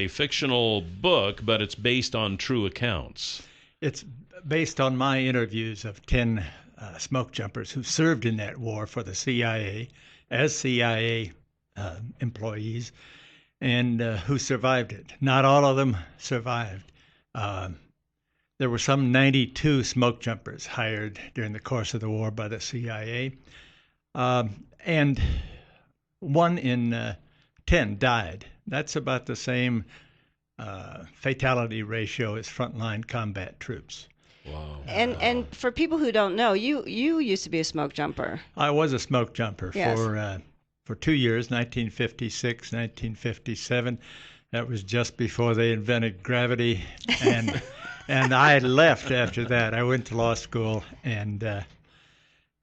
Speaker 2: fictional book, but it's based on true accounts.
Speaker 12: It's based on my interviews of 10 smoke jumpers who served in that war for the CIA as CIA employees, and who survived it. Not all of them survived. There were some 92 smoke jumpers hired during the course of the war by the CIA, and 1 in 10 died. That's about the same fatality ratio as frontline combat troops.
Speaker 2: Wow.
Speaker 3: And for people who don't know, you used to be a smoke jumper.
Speaker 12: I was a smoke jumper
Speaker 3: yes.
Speaker 12: For 2 years, 1956, 1957. That was just before they invented gravity, and I left after that. I went to law school, and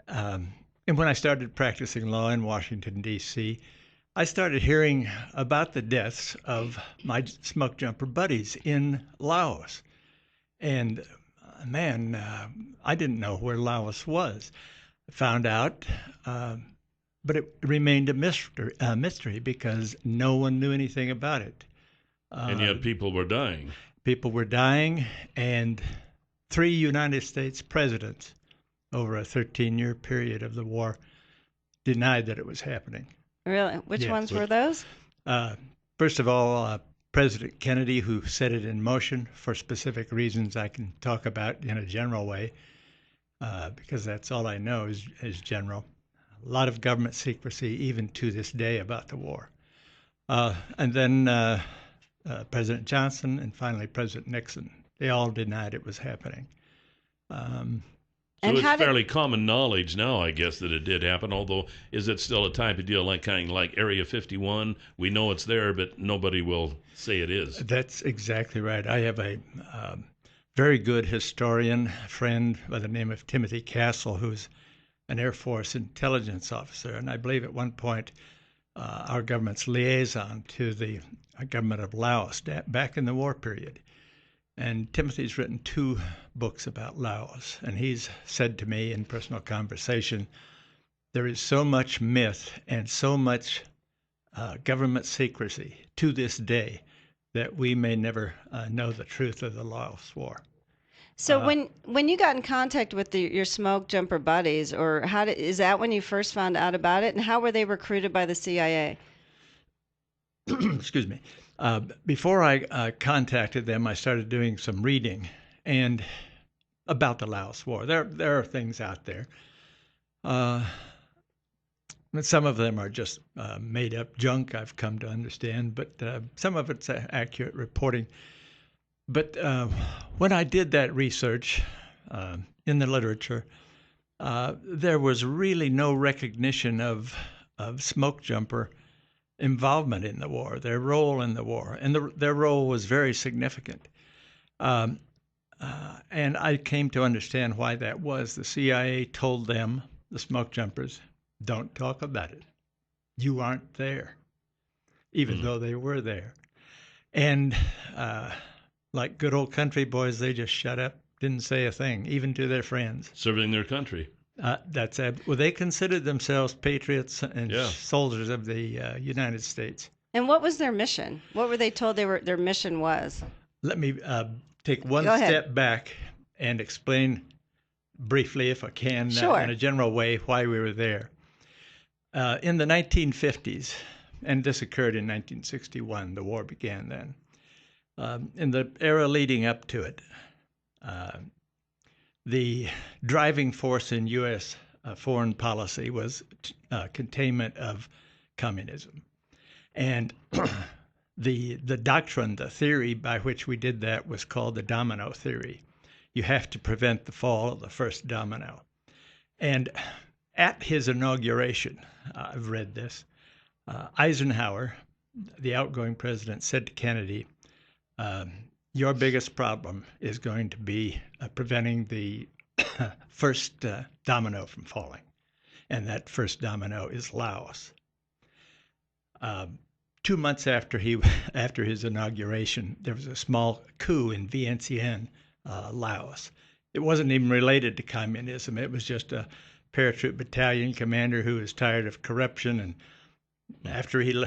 Speaker 12: when I started practicing law in Washington, D.C., I started hearing about the deaths of my smoke jumper buddies in Laos. And man, I didn't know where Laos was. I found out, but it remained a mystery because no one knew anything about it.
Speaker 2: And yet people were dying.
Speaker 12: People were dying, and 3 United States presidents over a 13-year period of the war denied that it was happening.
Speaker 3: Really? Which ones were those?
Speaker 12: First of all, President Kennedy, who set it in motion for specific reasons I can talk about in a general way, because that's all I know is general. A lot of government secrecy, even to this day, about the war. And then President Johnson, and finally President Nixon. They all denied it was happening.
Speaker 2: So it's fairly common knowledge now, I guess, that it did happen, although is it still a type of deal like Area 51? We know it's there, but nobody will say it is.
Speaker 12: That's exactly right. I have a very good historian friend by the name of Timothy Castle, who's an Air Force intelligence officer, and I believe at one point our government's liaison to the government of Laos back in the war period. And Timothy's written 2 books about Laos, and he's said to me in personal conversation, there is so much myth and so much government secrecy to this day that we may never know the truth of the Laos War.
Speaker 3: So when you got in contact with your smoke jumper buddies, or is that when you first found out about it, and how were they recruited by the CIA?
Speaker 12: Excuse me. Before I contacted them, I started doing some reading and about the Laos War. There are things out there. Some of them are just made up junk, I've come to understand, but some of it's accurate reporting. But when I did that research in the literature, there was really no recognition of smoke jumper involvement in the war, their role in the war, and their role was very significant. And I came to understand why that was. The CIA told them, the smoke jumpers, don't talk about it. You aren't there, even though they were there. And like good old country boys, they just shut up, didn't say a thing, even to their friends.
Speaker 2: Serving their country.
Speaker 12: Well, they considered themselves patriots and soldiers of the United States.
Speaker 3: And what was their mission? What were they told their mission was?
Speaker 12: Let me take one step back and explain briefly, if I can,
Speaker 3: Sure.
Speaker 12: in a general way, why we were there. In the 1950s, and this occurred in 1961, the war began then. In the era leading up to it, the driving force in U.S. Foreign policy was containment of communism. And the doctrine, the theory by which we did that was called the domino theory. You have to prevent the fall of the first domino. And at his inauguration, I've read this, Eisenhower, the outgoing president, said to Kennedy, your biggest problem is going to be preventing the first domino from falling. And that first domino is Laos. 2 months after his inauguration, there was a small coup in Vientiane, Laos. It wasn't even related to communism. It was just a paratroop battalion commander who was tired of corruption, and after he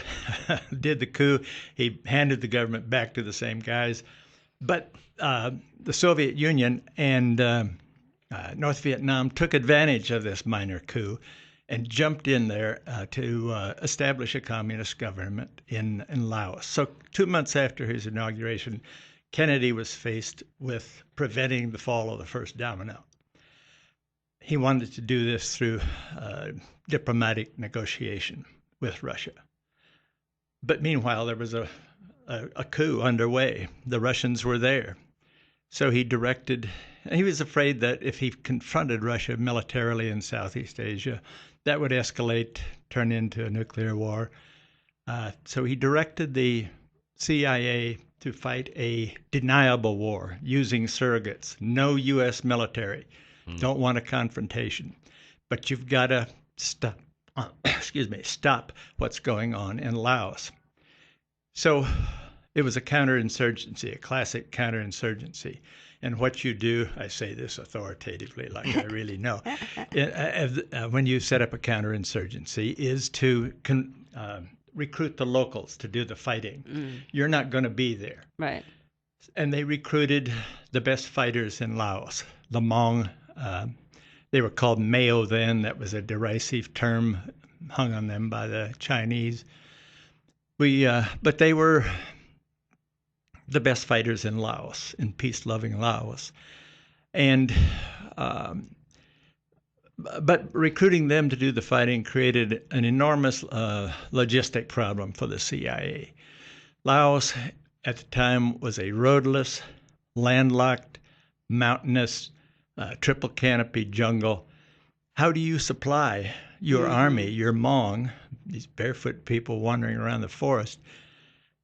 Speaker 12: did the coup, he handed the government back to the same guys. But the Soviet Union and North Vietnam took advantage of this minor coup and jumped in there to establish a communist government in Laos. So 2 months after his inauguration, Kennedy was faced with preventing the fall of the first domino. He wanted to do this through diplomatic negotiation with Russia. But meanwhile, there was a coup underway. The Russians were there. So he was afraid that if he confronted Russia militarily in Southeast Asia, that would escalate, turn into a nuclear war. So he directed the CIA to fight a deniable war using surrogates. No U.S. military. Don't want a confrontation. But you've got to stop what's going on in Laos. So it was a counterinsurgency, a classic counterinsurgency. And what you do, I say this authoritatively like I really know, when you set up a counterinsurgency is to recruit the locals to do the fighting. You're not going to be there.
Speaker 3: Right.
Speaker 12: And they recruited the best fighters in Laos, the Hmong. They were called Mao then. That was a derisive term hung on them by the Chinese. But they were the best fighters in Laos, in peace-loving Laos. And but recruiting them to do the fighting created an enormous logistic problem for the CIA. Laos at the time was a roadless, landlocked, mountainous, triple canopy jungle. How do you supply your army, your Hmong, these barefoot people wandering around the forest?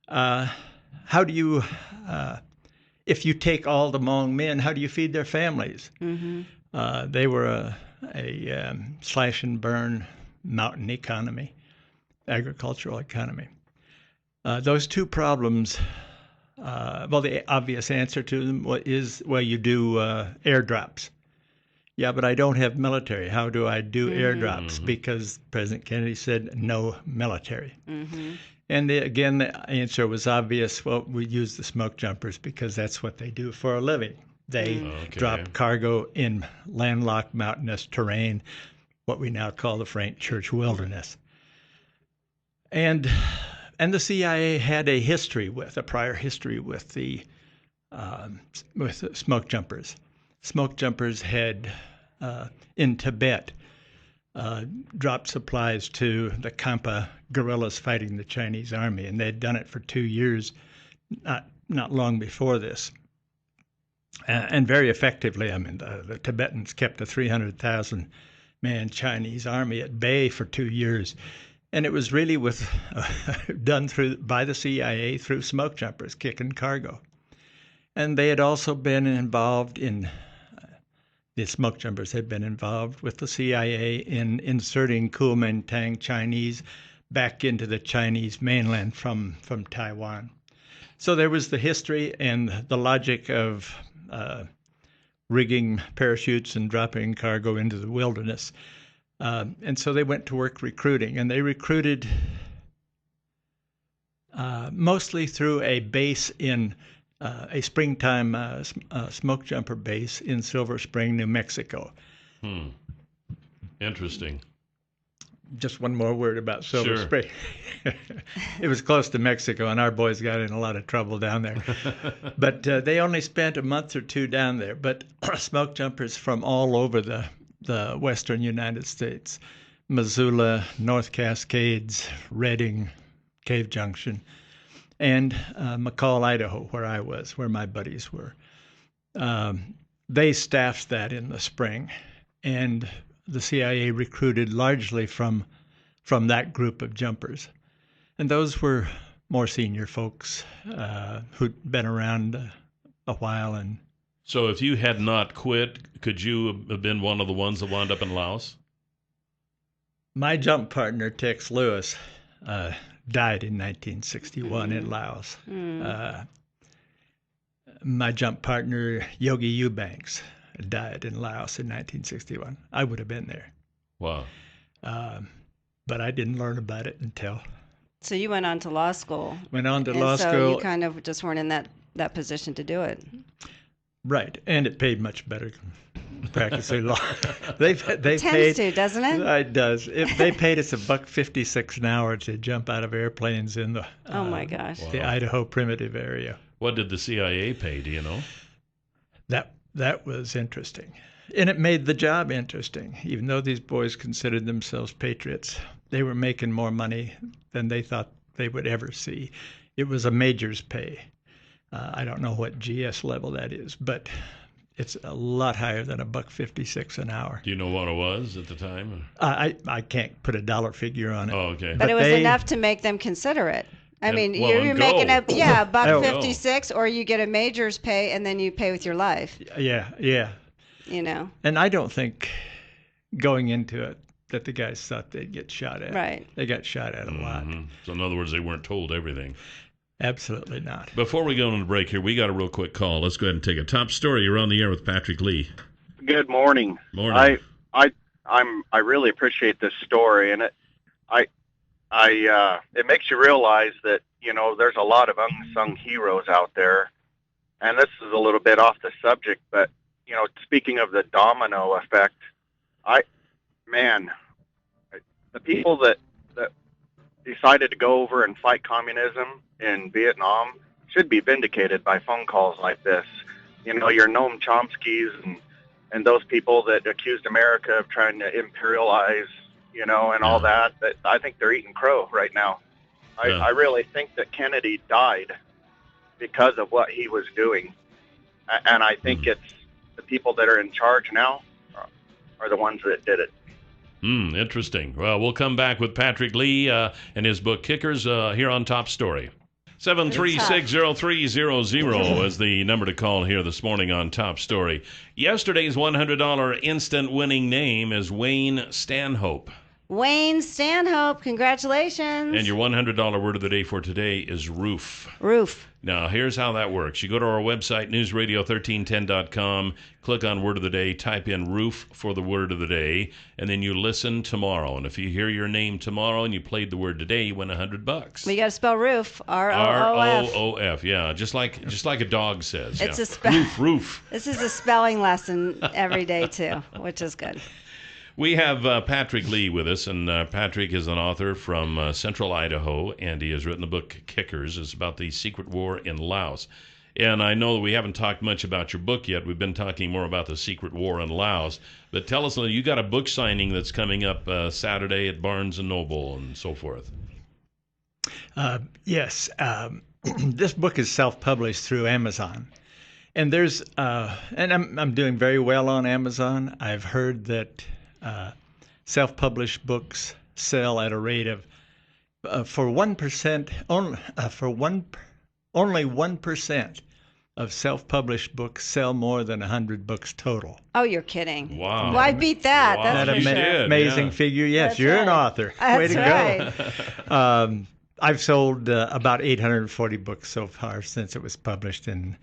Speaker 12: How do you, if you take all the Hmong men, how do you feed their families? They were a slash and burn mountain economy, agricultural economy. Those two problems, the obvious answer to them is, you do airdrops. Yeah, but I don't have military. How do I do airdrops? Because President Kennedy said no military. And again, the answer was obvious. Well, we use the smoke jumpers because that's what they do for a living. They drop cargo in landlocked mountainous terrain, what we now call the Frank Church Wilderness. And the CIA had a prior history with the smoke jumpers. Smoke jumpers had in Tibet dropped supplies to the Khampa guerrillas fighting the Chinese army, and they'd done it for 2 years, not long before this, and very effectively. I mean, the Tibetans kept a 300,000-man Chinese army at bay for 2 years, and it was really done by the CIA through smoke jumpers kicking cargo. And they had also been involved in. The smoke jumpers had been involved with the CIA in inserting Kuomintang Chinese back into the Chinese mainland from Taiwan. So there was the history and the logic of rigging parachutes and dropping cargo into the wilderness. And so they went to work recruiting, and they recruited mostly through a base in a springtime smoke jumper base in Silver Spring, New Mexico.
Speaker 2: Interesting.
Speaker 12: Just one more word about Silver
Speaker 2: Sure.
Speaker 12: Spring. It was close to Mexico, and our boys got in a lot of trouble down there. But they only spent a month or two down there. But smoke jumpers from all over the western United States, Missoula, North Cascades, Redding, Cave Junction, and McCall, Idaho, where my buddies were. They staffed that in the spring, and the CIA recruited largely from that group of jumpers. And those were more senior folks who'd been around a while. And
Speaker 2: so if you had not quit, could you have been one of the ones that wound up in Laos?
Speaker 12: My jump partner, Tex Lewis, died in 1961 in Laos. My jump partner, Yogi Eubanks, died in Laos in 1961. I would have been there.
Speaker 2: Wow.
Speaker 12: But I didn't learn about it until...
Speaker 3: So you went on to law school.
Speaker 12: Went on to law school.
Speaker 3: So you kind of just weren't in that position to do it.
Speaker 12: Right. And it paid much better practicing law. They
Speaker 3: Tends
Speaker 12: paid
Speaker 3: to, doesn't it?
Speaker 12: It does. They paid us $1.56 an hour to jump out of airplanes in the
Speaker 3: oh my gosh,
Speaker 12: the Idaho primitive area.
Speaker 2: What did the CIA pay? Do you know?
Speaker 12: That was interesting, and it made the job interesting. Even though these boys considered themselves patriots, they were making more money than they thought they would ever see. It was a major's pay. I don't know what GS level that is, but it's a lot higher than $1.56 an hour.
Speaker 2: Do you know what it was at the time?
Speaker 12: I can't put a dollar figure on it.
Speaker 2: Oh, okay.
Speaker 3: But it was enough to make them consider it. I mean,
Speaker 2: well,
Speaker 3: you're making $1.56,
Speaker 2: go.
Speaker 3: or you get a major's pay, and then you pay with your life.
Speaker 12: Yeah.
Speaker 3: You know.
Speaker 12: And I don't think going into it that the guys thought they'd get shot at.
Speaker 3: Right.
Speaker 12: They got shot at a lot.
Speaker 2: So in other words, they weren't told everything.
Speaker 12: Absolutely not.
Speaker 2: Before we go on the break here, we got a real quick call. Let's go ahead and take a top story. You're on the air with Patrick Lee.
Speaker 13: Good morning.
Speaker 2: Morning.
Speaker 13: I really appreciate this story, and it makes you realize that, you know, there's a lot of unsung heroes out there. And this is a little bit off the subject, but, you know, speaking of the domino effect, the people that decided to go over and fight communism in Vietnam should be vindicated by phone calls like this. You know, your Noam Chomsky's and those people that accused America of trying to imperialize, you know, and all that I think they're eating crow right now. I really think that Kennedy died because of what he was doing. And I think it's the people that are in charge now are the ones that did it.
Speaker 2: Interesting. Well, we'll come back with Patrick Lee and his book Kickers here on Top Story. 7360300 is the number to call here this morning on Top Story. Yesterday's $100 instant winning name is Wayne Stanhope.
Speaker 3: Wayne Stanhope, congratulations.
Speaker 2: And your $100 word of the day for today is roof.
Speaker 3: Roof.
Speaker 2: Now, here's how that works. You go to our website, newsradio1310.com, click on Word of the Day, type in roof for the word of the day, and then you listen tomorrow. And if you hear your name tomorrow and you played the word today, you win $100.
Speaker 3: We got to spell roof. R-O-O-F.
Speaker 2: R-O-O-F, yeah, just like a dog says.
Speaker 3: It's
Speaker 2: a roof.
Speaker 3: This is a spelling lesson every day, too, which is good.
Speaker 2: We have Patrick Lee with us, and Patrick is an author from central Idaho, and he has written the book Kickers. It's about the secret war in Laos. And I know that we haven't talked much about your book yet. We've been talking more about the secret war in Laos. But tell us, you got a book signing that's coming up Saturday at Barnes & Noble and so forth.
Speaker 12: Yes. This book is self-published through Amazon. And there's and I'm doing very well on Amazon. I've heard that self-published books sell at a rate of for 1% only 1% of self-published books sell more than 100 books total.
Speaker 3: Oh, you're kidding.
Speaker 2: Wow.
Speaker 3: Why beat that?
Speaker 2: Wow.
Speaker 3: That's
Speaker 12: amazing figure. Yes,
Speaker 3: That's
Speaker 12: you're
Speaker 3: right.
Speaker 12: an author.
Speaker 3: That's
Speaker 12: Way to
Speaker 3: right.
Speaker 12: go. I've sold about 840 books so far since it was published, and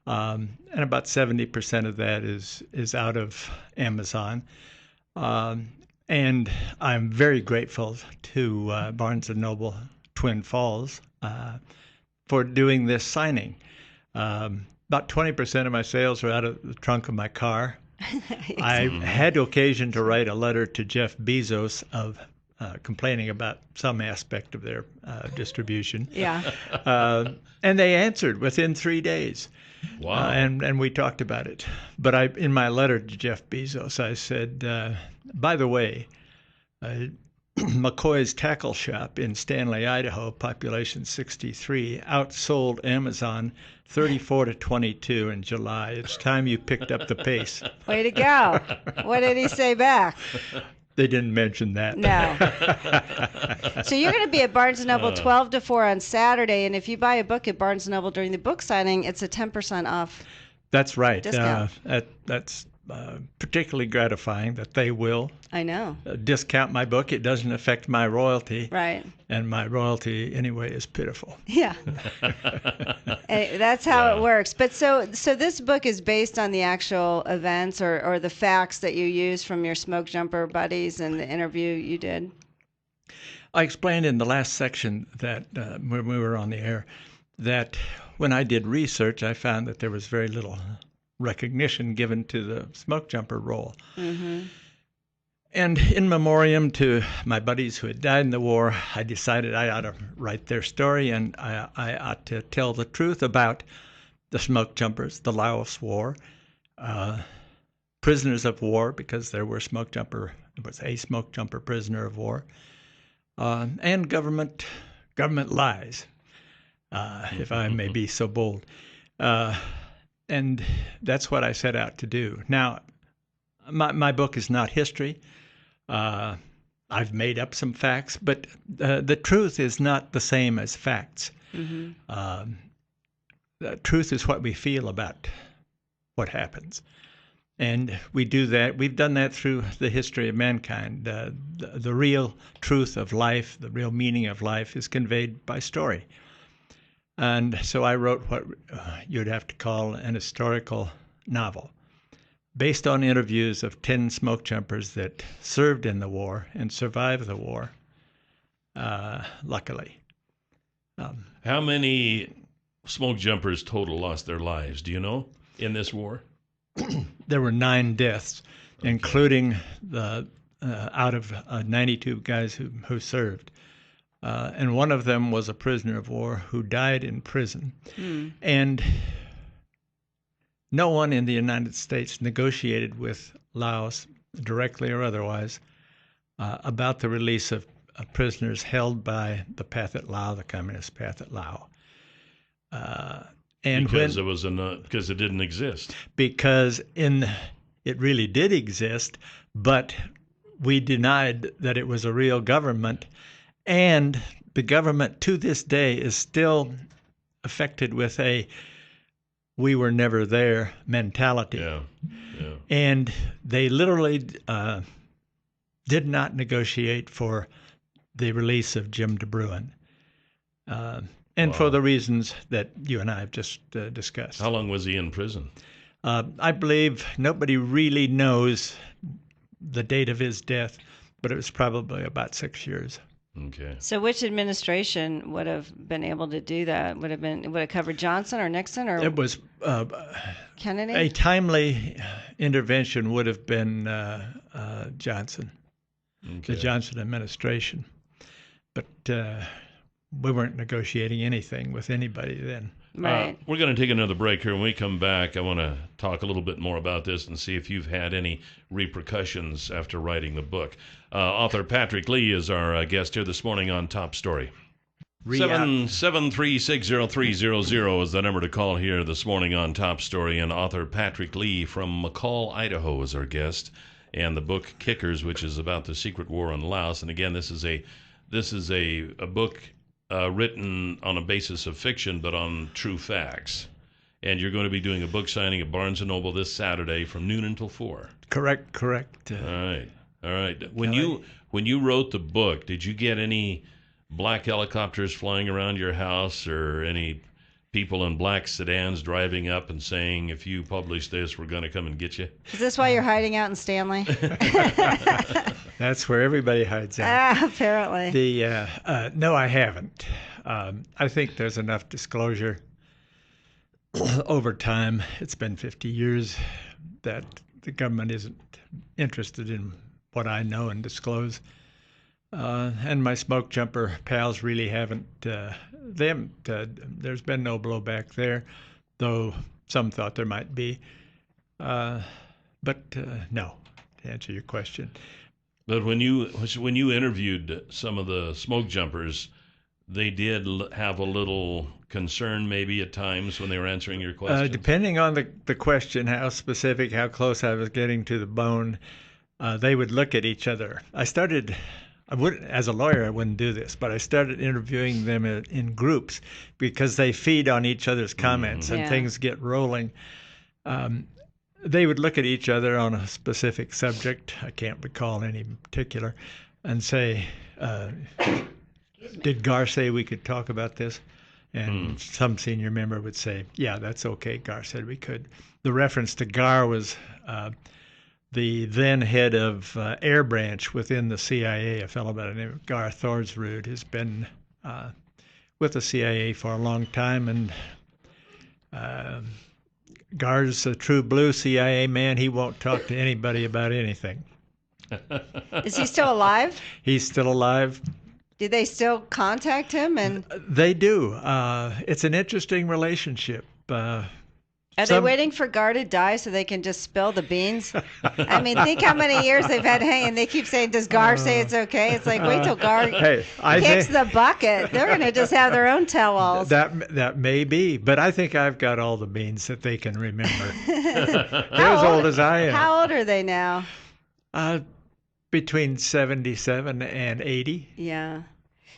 Speaker 12: about 70% of that is out of Amazon. And I'm very grateful to Barnes & Noble Twin Falls for doing this signing. About 20% of my sales are out of the trunk of my car.
Speaker 3: Exactly.
Speaker 12: I had occasion to write a letter to Jeff Bezos of complaining about some aspect of their distribution.
Speaker 3: Yeah.
Speaker 12: And they answered within 3 days.
Speaker 2: Wow.
Speaker 12: And we talked about it. But in my letter to Jeff Bezos, I said, by the way, McCoy's Tackle Shop in Stanley, Idaho, population 63, outsold Amazon 34-22 in July. It's time you picked up the pace.
Speaker 3: Way to go. What did he say back?
Speaker 12: They didn't mention that.
Speaker 3: No. So you're going to be at Barnes & Noble 12 to 4 on Saturday, and if you buy a book at Barnes & Noble during the book signing, it's a 10% off.
Speaker 12: That's right.
Speaker 3: Discount.
Speaker 12: That's particularly gratifying that they will.
Speaker 3: I know.
Speaker 12: Discount my book. It doesn't affect my royalty.
Speaker 3: Right.
Speaker 12: And my royalty, anyway, is pitiful.
Speaker 3: Yeah. That's how it works. But so this book is based on the actual events or the facts that you use from your smoke jumper buddies and the interview you did?
Speaker 12: I explained in the last section that when we were on the air that when I did research, I found that there was very little recognition given to the smoke jumper role. Mm-hmm. And in memoriam to my buddies who had died in the war, I decided I ought to write their story, and I ought to tell the truth about the smoke jumpers, the Laos War, prisoners of war, because there was a smoke jumper prisoner of war, and government lies, if I may be so bold. And that's what I set out to do. Now, my book is not history. I've made up some facts, but the truth is not the same as facts. Mm-hmm. The truth is what we feel about what happens. And we do that. We've done that through the history of mankind. The real truth of life, the real meaning of life is conveyed by story. And so I wrote what you'd have to call an historical novel, based on interviews of 10 smoke jumpers that served in the war and survived the war, luckily.
Speaker 2: How many smoke jumpers total lost their lives, do you know, in this war?
Speaker 12: There were 9 deaths, including out of 92 guys who served. And one of them was a prisoner of war who died in prison. Mm. And no one in the United States negotiated with Laos, directly or otherwise, about the release of prisoners held by the Pathet Lao, the communist Pathet Lao.
Speaker 2: Because it didn't exist.
Speaker 12: Because it really did exist, but we denied that it was a real government. And the government to this day is still affected with a "we were never there" mentality. Yeah. And they literally did not negotiate for the release of Jim DeBruin. And for the reasons that you and I have just discussed.
Speaker 2: How long was he in prison?
Speaker 12: I believe nobody really knows the date of his death, but it was probably about 6 years.
Speaker 2: Okay.
Speaker 3: So which administration would have been able to do that? Would it cover Johnson or Nixon or?
Speaker 12: It was
Speaker 3: Kennedy?
Speaker 12: A timely intervention would have been Johnson, the Johnson administration. But we weren't negotiating anything with anybody then.
Speaker 3: Right.
Speaker 2: We're going to take another break here. When we come back, I want to talk a little bit more about this and see if you've had any repercussions after writing the book. Author Patrick Lee is our guest here this morning on Top Story. 773-60300 is the number to call here this morning on Top Story. And author Patrick Lee from McCall, Idaho is our guest. And the book Kickers, which is about the secret war on Laos. And again, this is a book written on a basis of fiction, but on true facts. And you're going to be doing a book signing at Barnes & Noble this Saturday from noon until 4.
Speaker 12: Correct.
Speaker 2: All right. When you wrote the book, did you get any black helicopters flying around your house or any people in black sedans driving up and saying, if you publish this, we're going to come and get you?
Speaker 3: Is this why you're hiding out in Stanley?
Speaker 12: That's where everybody hides out.
Speaker 3: Apparently.
Speaker 12: No, I haven't. I think there's enough disclosure over time, it's been 50 years that the government isn't interested in what I know and disclose. And my smoke jumper pals really haven't, there's been no blowback there, though some thought there might be. No, to answer your question.
Speaker 2: But when you interviewed some of the smoke jumpers, they did have a little concern maybe at times when they were answering your questions?
Speaker 12: Depending on the question, how specific, how close I was getting to the bone, they would look at each other. As a lawyer, I wouldn't do this, but I started interviewing them in groups because they feed on each other's comments and things get rolling. They would look at each other on a specific subject, I can't recall any in particular, and say, did Gar say we could talk about this? And some senior member would say, yeah, that's okay, Gar said we could. The reference to Gar was the then head of Air Branch within the CIA, a fellow by the name of Gar Thorsrud, who's been with the CIA for a long time, and Gar's a true blue CIA man. He won't talk to anybody about anything.
Speaker 3: Is he still alive?
Speaker 12: He's still alive.
Speaker 3: Do they still contact him? And
Speaker 12: they do. It's an interesting relationship.
Speaker 3: Are they waiting for Gar to die so they can just spill the beans? I mean, think how many years they've had hanging. They keep saying, does Gar say it's okay? It's like, wait till Gar kicks the bucket. They're going to just have their own tell-alls.
Speaker 12: That may be, but I think I've got all the beans that they can remember. They're as old as I am.
Speaker 3: How old are they now?
Speaker 12: Between 77 and 80.
Speaker 3: Yeah.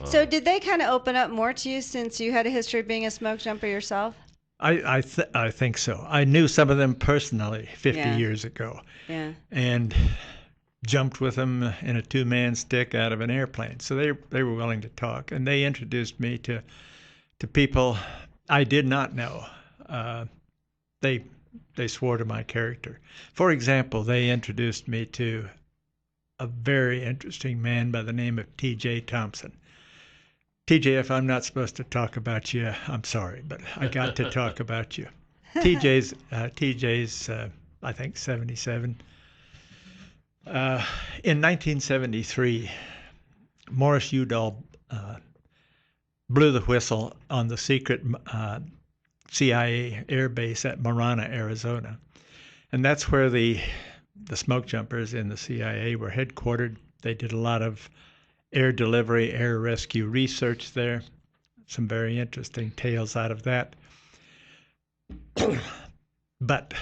Speaker 3: So did they kind of open up more to you since you had a history of being a smoke jumper yourself?
Speaker 12: I think so. I knew some of them personally 50 years ago.
Speaker 3: Yeah.
Speaker 12: And jumped with them in a two-man stick out of an airplane. So they were willing to talk, and they introduced me to people I did not know. They swore to my character. For example, they introduced me to a very interesting man by the name of T.J. Thompson. TJ, if I'm not supposed to talk about you, I'm sorry, but I got to talk about you. TJ's I think 77. In 1973, Morris Udall blew the whistle on the secret CIA air base at Marana, Arizona, and that's where the smoke jumpers in the CIA were headquartered. They did a lot of air delivery, air rescue research there. Some very interesting tales out of that. But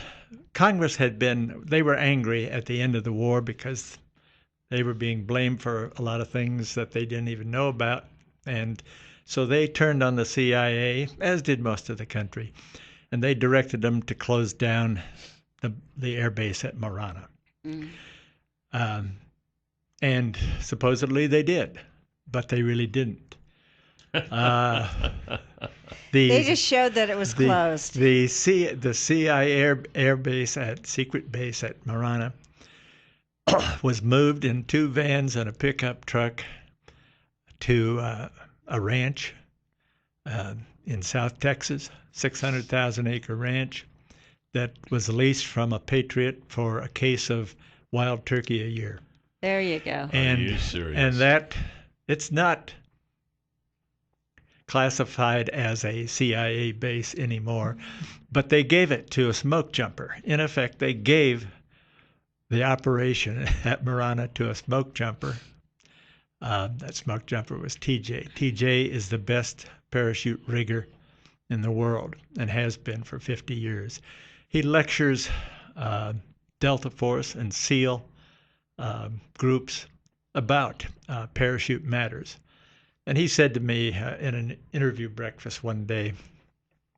Speaker 12: Congress they were angry at the end of the war because they were being blamed for a lot of things that they didn't even know about. And so they turned on the CIA, as did most of the country, and they directed them to close down the air base at Marana. And supposedly they did, but they really didn't.
Speaker 3: They just showed that it was closed.
Speaker 12: The CIA air base secret base at Marana was moved in two vans and a pickup truck to a ranch in South Texas, 600,000-acre ranch that was leased from a patriot for a case of wild turkey a year.
Speaker 3: There you go.
Speaker 2: Are you serious?
Speaker 12: And that it's not classified as a CIA base anymore, but they gave it to a smoke jumper. In effect, they gave the operation at Marana to a smoke jumper. That smoke jumper was TJ. TJ is the best parachute rigger in the world and has been for 50 years. He lectures Delta Force and SEAL groups about parachute matters. And he said to me in an interview breakfast one day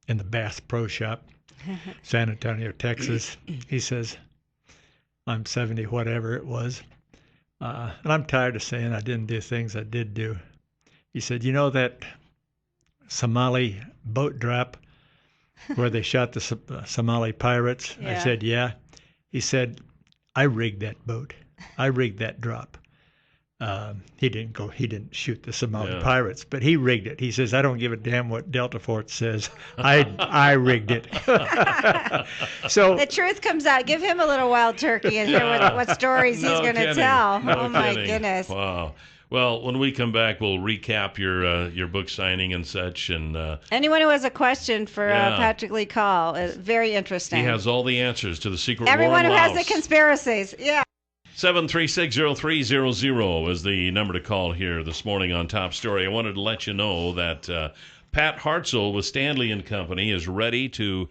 Speaker 12: in the Bass Pro Shop, San Antonio, Texas, he says, I'm 70, whatever it was, and I'm tired of saying I didn't do things I did do. He said, you know that Somali boat drop where they shot the Somali pirates?
Speaker 3: Yeah.
Speaker 12: I said, yeah. He said, I rigged that boat. I rigged that drop. He didn't shoot the Somali pirates, but he rigged it. He says, "I don't give a damn what Delta Force says. I rigged it." So
Speaker 3: the truth comes out. Give him a little wild turkey and hear what stories he's going to tell.
Speaker 2: No
Speaker 3: my
Speaker 2: kidding.
Speaker 3: Goodness!
Speaker 2: Wow. Well, when we come back, we'll recap your book signing and such. And
Speaker 3: anyone who has a question for Patrick Lee, call. Very interesting.
Speaker 2: He has all the answers to the secret
Speaker 3: Everyone
Speaker 2: war in
Speaker 3: who
Speaker 2: Laos.
Speaker 3: has the conspiracies. Yeah.
Speaker 2: 7360300 is the number to call here this morning on Top Story. I wanted to let you know that Pat Hartzell with Stanley and Company is ready to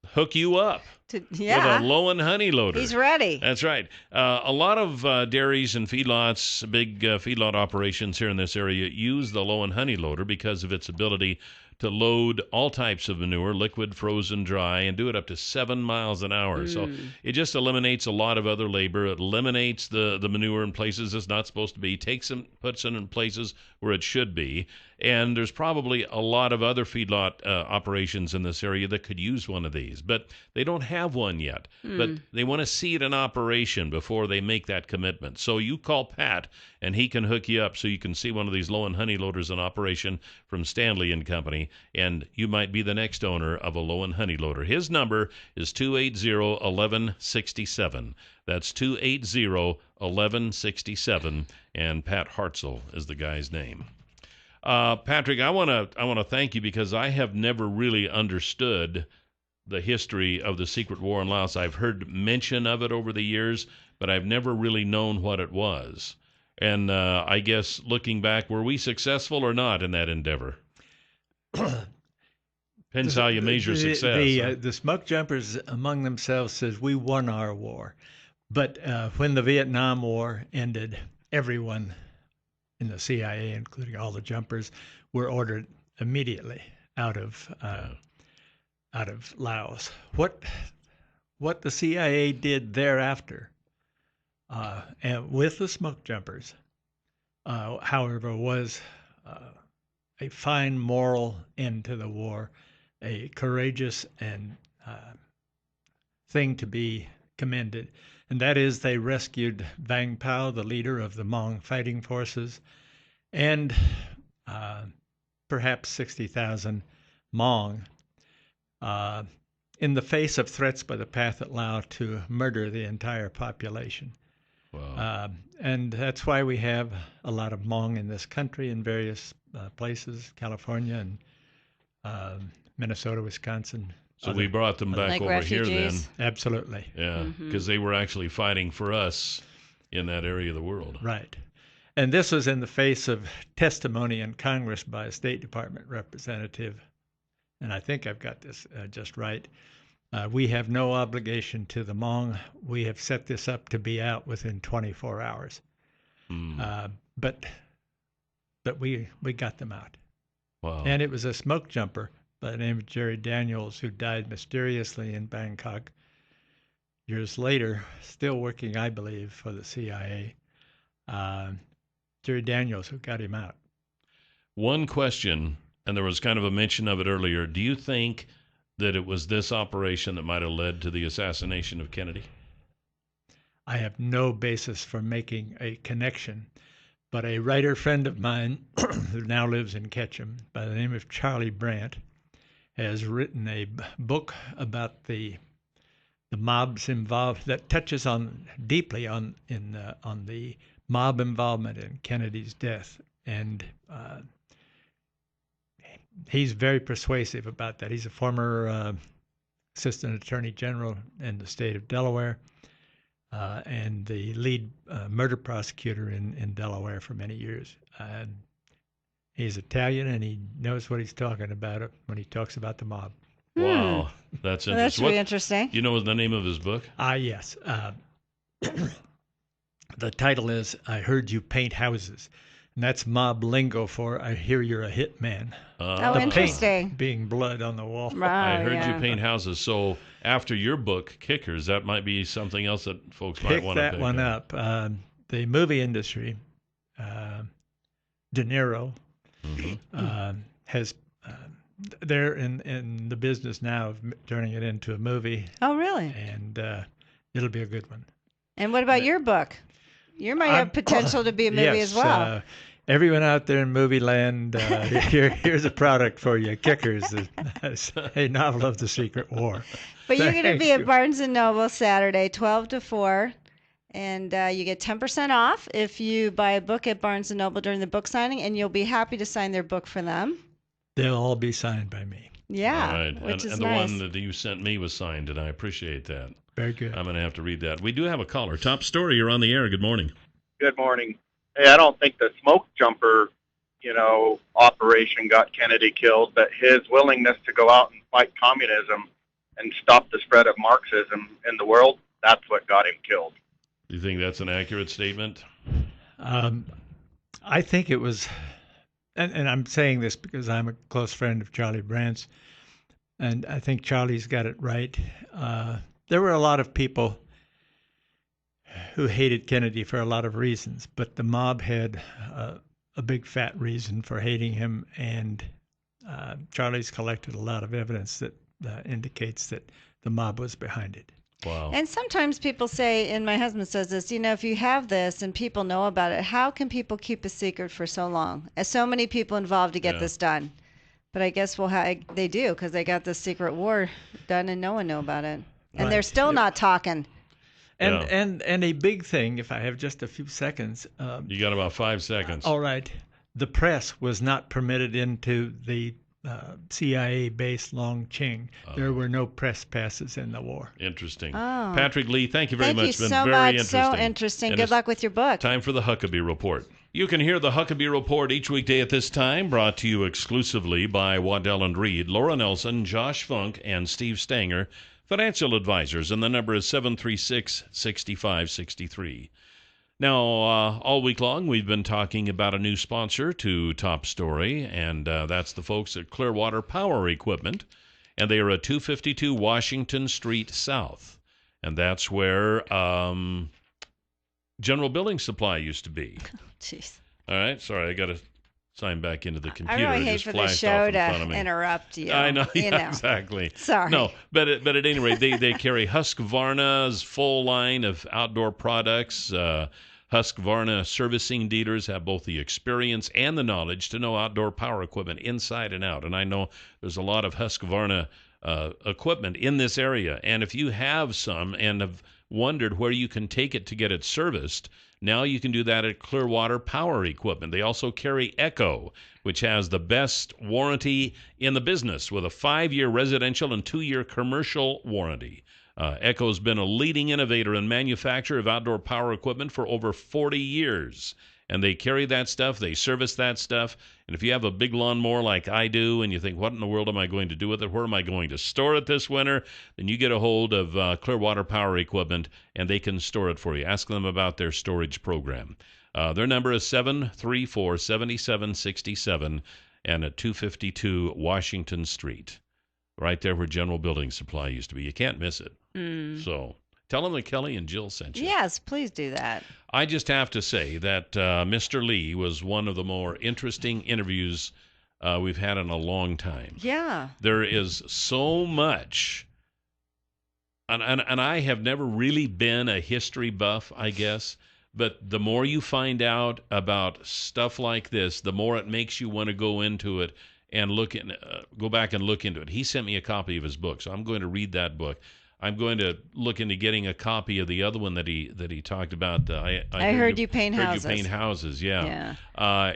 Speaker 2: hook you up with a low-end honey loader.
Speaker 3: He's ready.
Speaker 2: That's right. A lot of dairies and feedlots, big feedlot operations here in this area, use the low-end honey loader because of its ability to load all types of manure, liquid, frozen, dry, and do it up to 7 miles an hour. So it just eliminates a lot of other labor. It eliminates the manure in places it's not supposed to be, takes them, puts it in places where it should be. And there's probably a lot of other feedlot operations in this area that could use one of these, but they don't have one yet. But they want to see it in operation before they make that commitment. So you call Pat, and he can hook you up so you can see one of these low-end honey loaders in operation from Stanley and Company, and you might be the next owner of a low-end honey loader. His number is 280-1167. That's 280-1167, and Pat Hartzell is the guy's name. Patrick, I want to thank you because I have never really understood the history of the secret war in Laos. I've heard mention of it over the years, but I've never really known what it was. And I guess looking back, were we successful or not in that endeavor? Depends how you measure success.
Speaker 12: The smoke jumpers among themselves says we won our war, but when the Vietnam War ended, everyone in the CIA, including all the jumpers, were ordered immediately out of Laos. What the CIA did thereafter, and with the smoke jumpers, however, was a fine moral end to the war, a courageous and thing to be commended. And that is they rescued Vang Pao, the leader of the Hmong fighting forces, and perhaps 60,000 Hmong in the face of threats by the Pathet Lao to murder the entire population.
Speaker 2: Wow.
Speaker 12: And that's why we have a lot of Hmong in this country in various places, California and Minnesota, Wisconsin.
Speaker 2: So we brought them back over
Speaker 3: refugees.
Speaker 2: here then.
Speaker 12: Absolutely.
Speaker 2: Yeah, because they were actually fighting for us in that area of the world.
Speaker 12: Right. And this was in the face of testimony in Congress by a State Department representative. And I think I've got this just right. We have no obligation to the Hmong. We have set this up to be out within 24 hours. But we got them out.
Speaker 2: Wow.
Speaker 12: And it was a smoke jumper by the name of Jerry Daniels, who died mysteriously in Bangkok years later, still working, I believe, for the CIA. Jerry Daniels, who got him out.
Speaker 2: One question, and there was kind of a mention of it earlier. Do you think that it was this operation that might have led to the assassination of Kennedy?
Speaker 12: I have no basis for making a connection, but a writer friend of mine who now lives in Ketchum by the name of Charlie Brandt has written a book about the mobs involved that touches on deeply on the mob involvement in Kennedy's death, and he's very persuasive about that. He's a former assistant attorney general in the state of Delaware and the lead murder prosecutor in Delaware for many years. He's Italian, and he knows what he's talking about when he talks about the mob.
Speaker 2: Wow, that's interesting.
Speaker 3: That's really interesting.
Speaker 2: You know the name of his book?
Speaker 12: Yes. The title is I Heard You Paint Houses. And that's mob lingo for I hear you're a hit man.
Speaker 3: The interesting.
Speaker 12: Paint being blood on the wall.
Speaker 2: I heard you paint houses. So after your book, Kickers, that might be something else that folks might want to pick
Speaker 12: that one up. The movie industry, De Niro, has they're in the business now of turning it into a movie.
Speaker 3: Oh, really?
Speaker 12: And it'll be a good one.
Speaker 3: And what about your book? You might have potential to be a movie as well.
Speaker 12: Everyone out there in movie land, here's a product for you, Kickers, a novel of the Secret War.
Speaker 3: But you're going to be at Barnes & Noble Saturday, 12 to 4, and you get 10% off if you buy a book at Barnes & Noble during the book signing, and you'll be happy to sign their book for them.
Speaker 12: They'll all be signed by me.
Speaker 3: Yeah,
Speaker 2: all right.
Speaker 3: Which is
Speaker 2: and the
Speaker 3: nice.
Speaker 2: one that you sent me was signed, and I appreciate that.
Speaker 12: Very good.
Speaker 2: I'm going to have to read that. We do have a caller. Top story, you're on the air. Good morning.
Speaker 13: Good morning. Hey, I don't think the smoke jumper, operation got Kennedy killed, but his willingness to go out and fight communism and stop the spread of Marxism in the world, that's what got him killed.
Speaker 2: Do you think that's an accurate statement?
Speaker 12: I think it was, and I'm saying this because I'm a close friend of Charlie Brandt's, and I think Charlie's got it right. There were a lot of people who hated Kennedy for a lot of reasons, but the mob had a big fat reason for hating him, and Charlie's collected a lot of evidence that indicates that the mob was behind it.
Speaker 2: Wow.
Speaker 3: And sometimes people say, and my husband says this, if you have this and people know about it, how can people keep a secret for so long? As so many people involved to get this done. But I guess they do, because they got this secret war done and no one knew about it. And they're still not talking.
Speaker 12: And a big thing, if I have just a few seconds.
Speaker 2: You got about 5 seconds.
Speaker 12: All right. The press was not permitted into the CIA base Longqing. There were no press passes in the war.
Speaker 2: Interesting.
Speaker 3: Oh.
Speaker 2: Patrick Lee, thank you very much.
Speaker 3: Thank you so much. So interesting. Good luck with your book.
Speaker 2: Time for the Huckabee Report. You can hear the Huckabee Report each weekday at this time, brought to you exclusively by Waddell & Reed, Laura Nelson, Josh Funk, and Steve Stanger, financial advisors, and the number is 736-6563. Now, all week long, we've been talking about a new sponsor to Top Story, and that's the folks at Clearwater Power Equipment, and they are at 252 Washington Street South, and that's where General Building Supply used to be.
Speaker 3: Jeez.
Speaker 2: All right, sorry, I got to sign back into the computer.
Speaker 3: I really hate for the show to interrupt you.
Speaker 2: I know, exactly.
Speaker 3: Sorry.
Speaker 2: No, but at any rate, they carry Husqvarna's full line of outdoor products. Husqvarna servicing dealers have both the experience and the knowledge to know outdoor power equipment inside and out. And I know there's a lot of Husqvarna equipment in this area. And if you have some and have wondered where you can take it to get it serviced, now you can do that at Clearwater Power Equipment. They also carry Echo, which has the best warranty in the business with a 5-year residential and 2-year commercial warranty. Echo's been a leading innovator and manufacturer of outdoor power equipment for over 40 years. And they carry that stuff, they service that stuff. And if you have a big lawnmower like I do, and you think, what in the world am I going to do with it? Where am I going to store it this winter? Then you get a hold of Clearwater Power Equipment, and they can store it for you. Ask them about their storage program. Their number is 734-7767, and at 252 Washington Street, right there where General Building Supply used to be. You can't miss it. So tell them that Kelly and Jill sent you.
Speaker 3: Yes, please do that.
Speaker 2: I just have to say that Mr. Lee was one of the more interesting interviews we've had in a long time.
Speaker 3: Yeah.
Speaker 2: There is so much, and I have never really been a history buff, I guess, but the more you find out about stuff like this, the more it makes you want to go into it and go back and look into it. He sent me a copy of his book, so I'm going to read that book. I'm going to look into getting a copy of the other one that he talked about. I
Speaker 3: heard you paint houses.
Speaker 2: Heard you paint houses, yeah.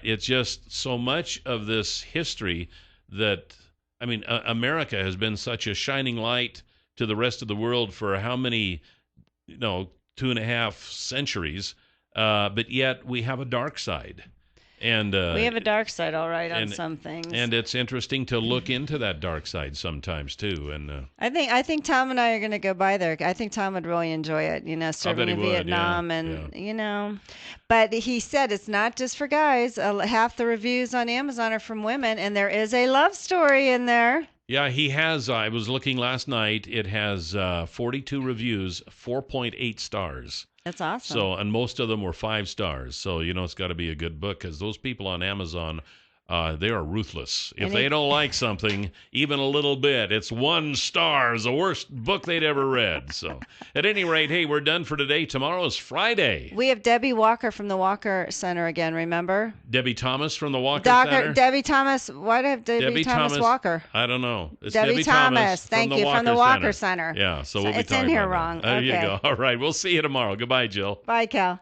Speaker 2: It's just so much of this history that, I mean, America has been such a shining light to the rest of the world for how many, 2.5 centuries, but yet we have a dark side. And
Speaker 3: we have a dark side, all right, on some things.
Speaker 2: And it's interesting to look into that dark side sometimes too. And
Speaker 3: I think Tom and I are going to go by there. I think Tom would really enjoy it, serving in Vietnam, But he said it's not just for guys. Half the reviews on Amazon are from women, and there is a love story in there.
Speaker 2: Yeah, he has. I was looking last night. It has 42 reviews, 4.8 stars.
Speaker 3: That's awesome.
Speaker 2: So, and most of them were 5 stars. So, it's got to be a good book because those people on Amazon They are ruthless. If they don't like something, even a little bit, it's 1 star is the worst book they'd ever read. So, at any rate, hey, we're done for today. Tomorrow is Friday.
Speaker 3: We have Debbie Walker from the Walker Center again, remember?
Speaker 2: Debbie Thomas from the Walker Center?
Speaker 3: Debbie Thomas. Why do I have Debbie Thomas Walker?
Speaker 2: I don't know. It's
Speaker 3: Debbie Thomas. Thank you, from the Walker Center.
Speaker 2: Yeah, so we'll be
Speaker 3: it's
Speaker 2: talking
Speaker 3: in here
Speaker 2: about
Speaker 3: wrong.
Speaker 2: There
Speaker 3: okay.
Speaker 2: you go. All right, we'll see you tomorrow. Goodbye, Jill.
Speaker 3: Bye, Cal.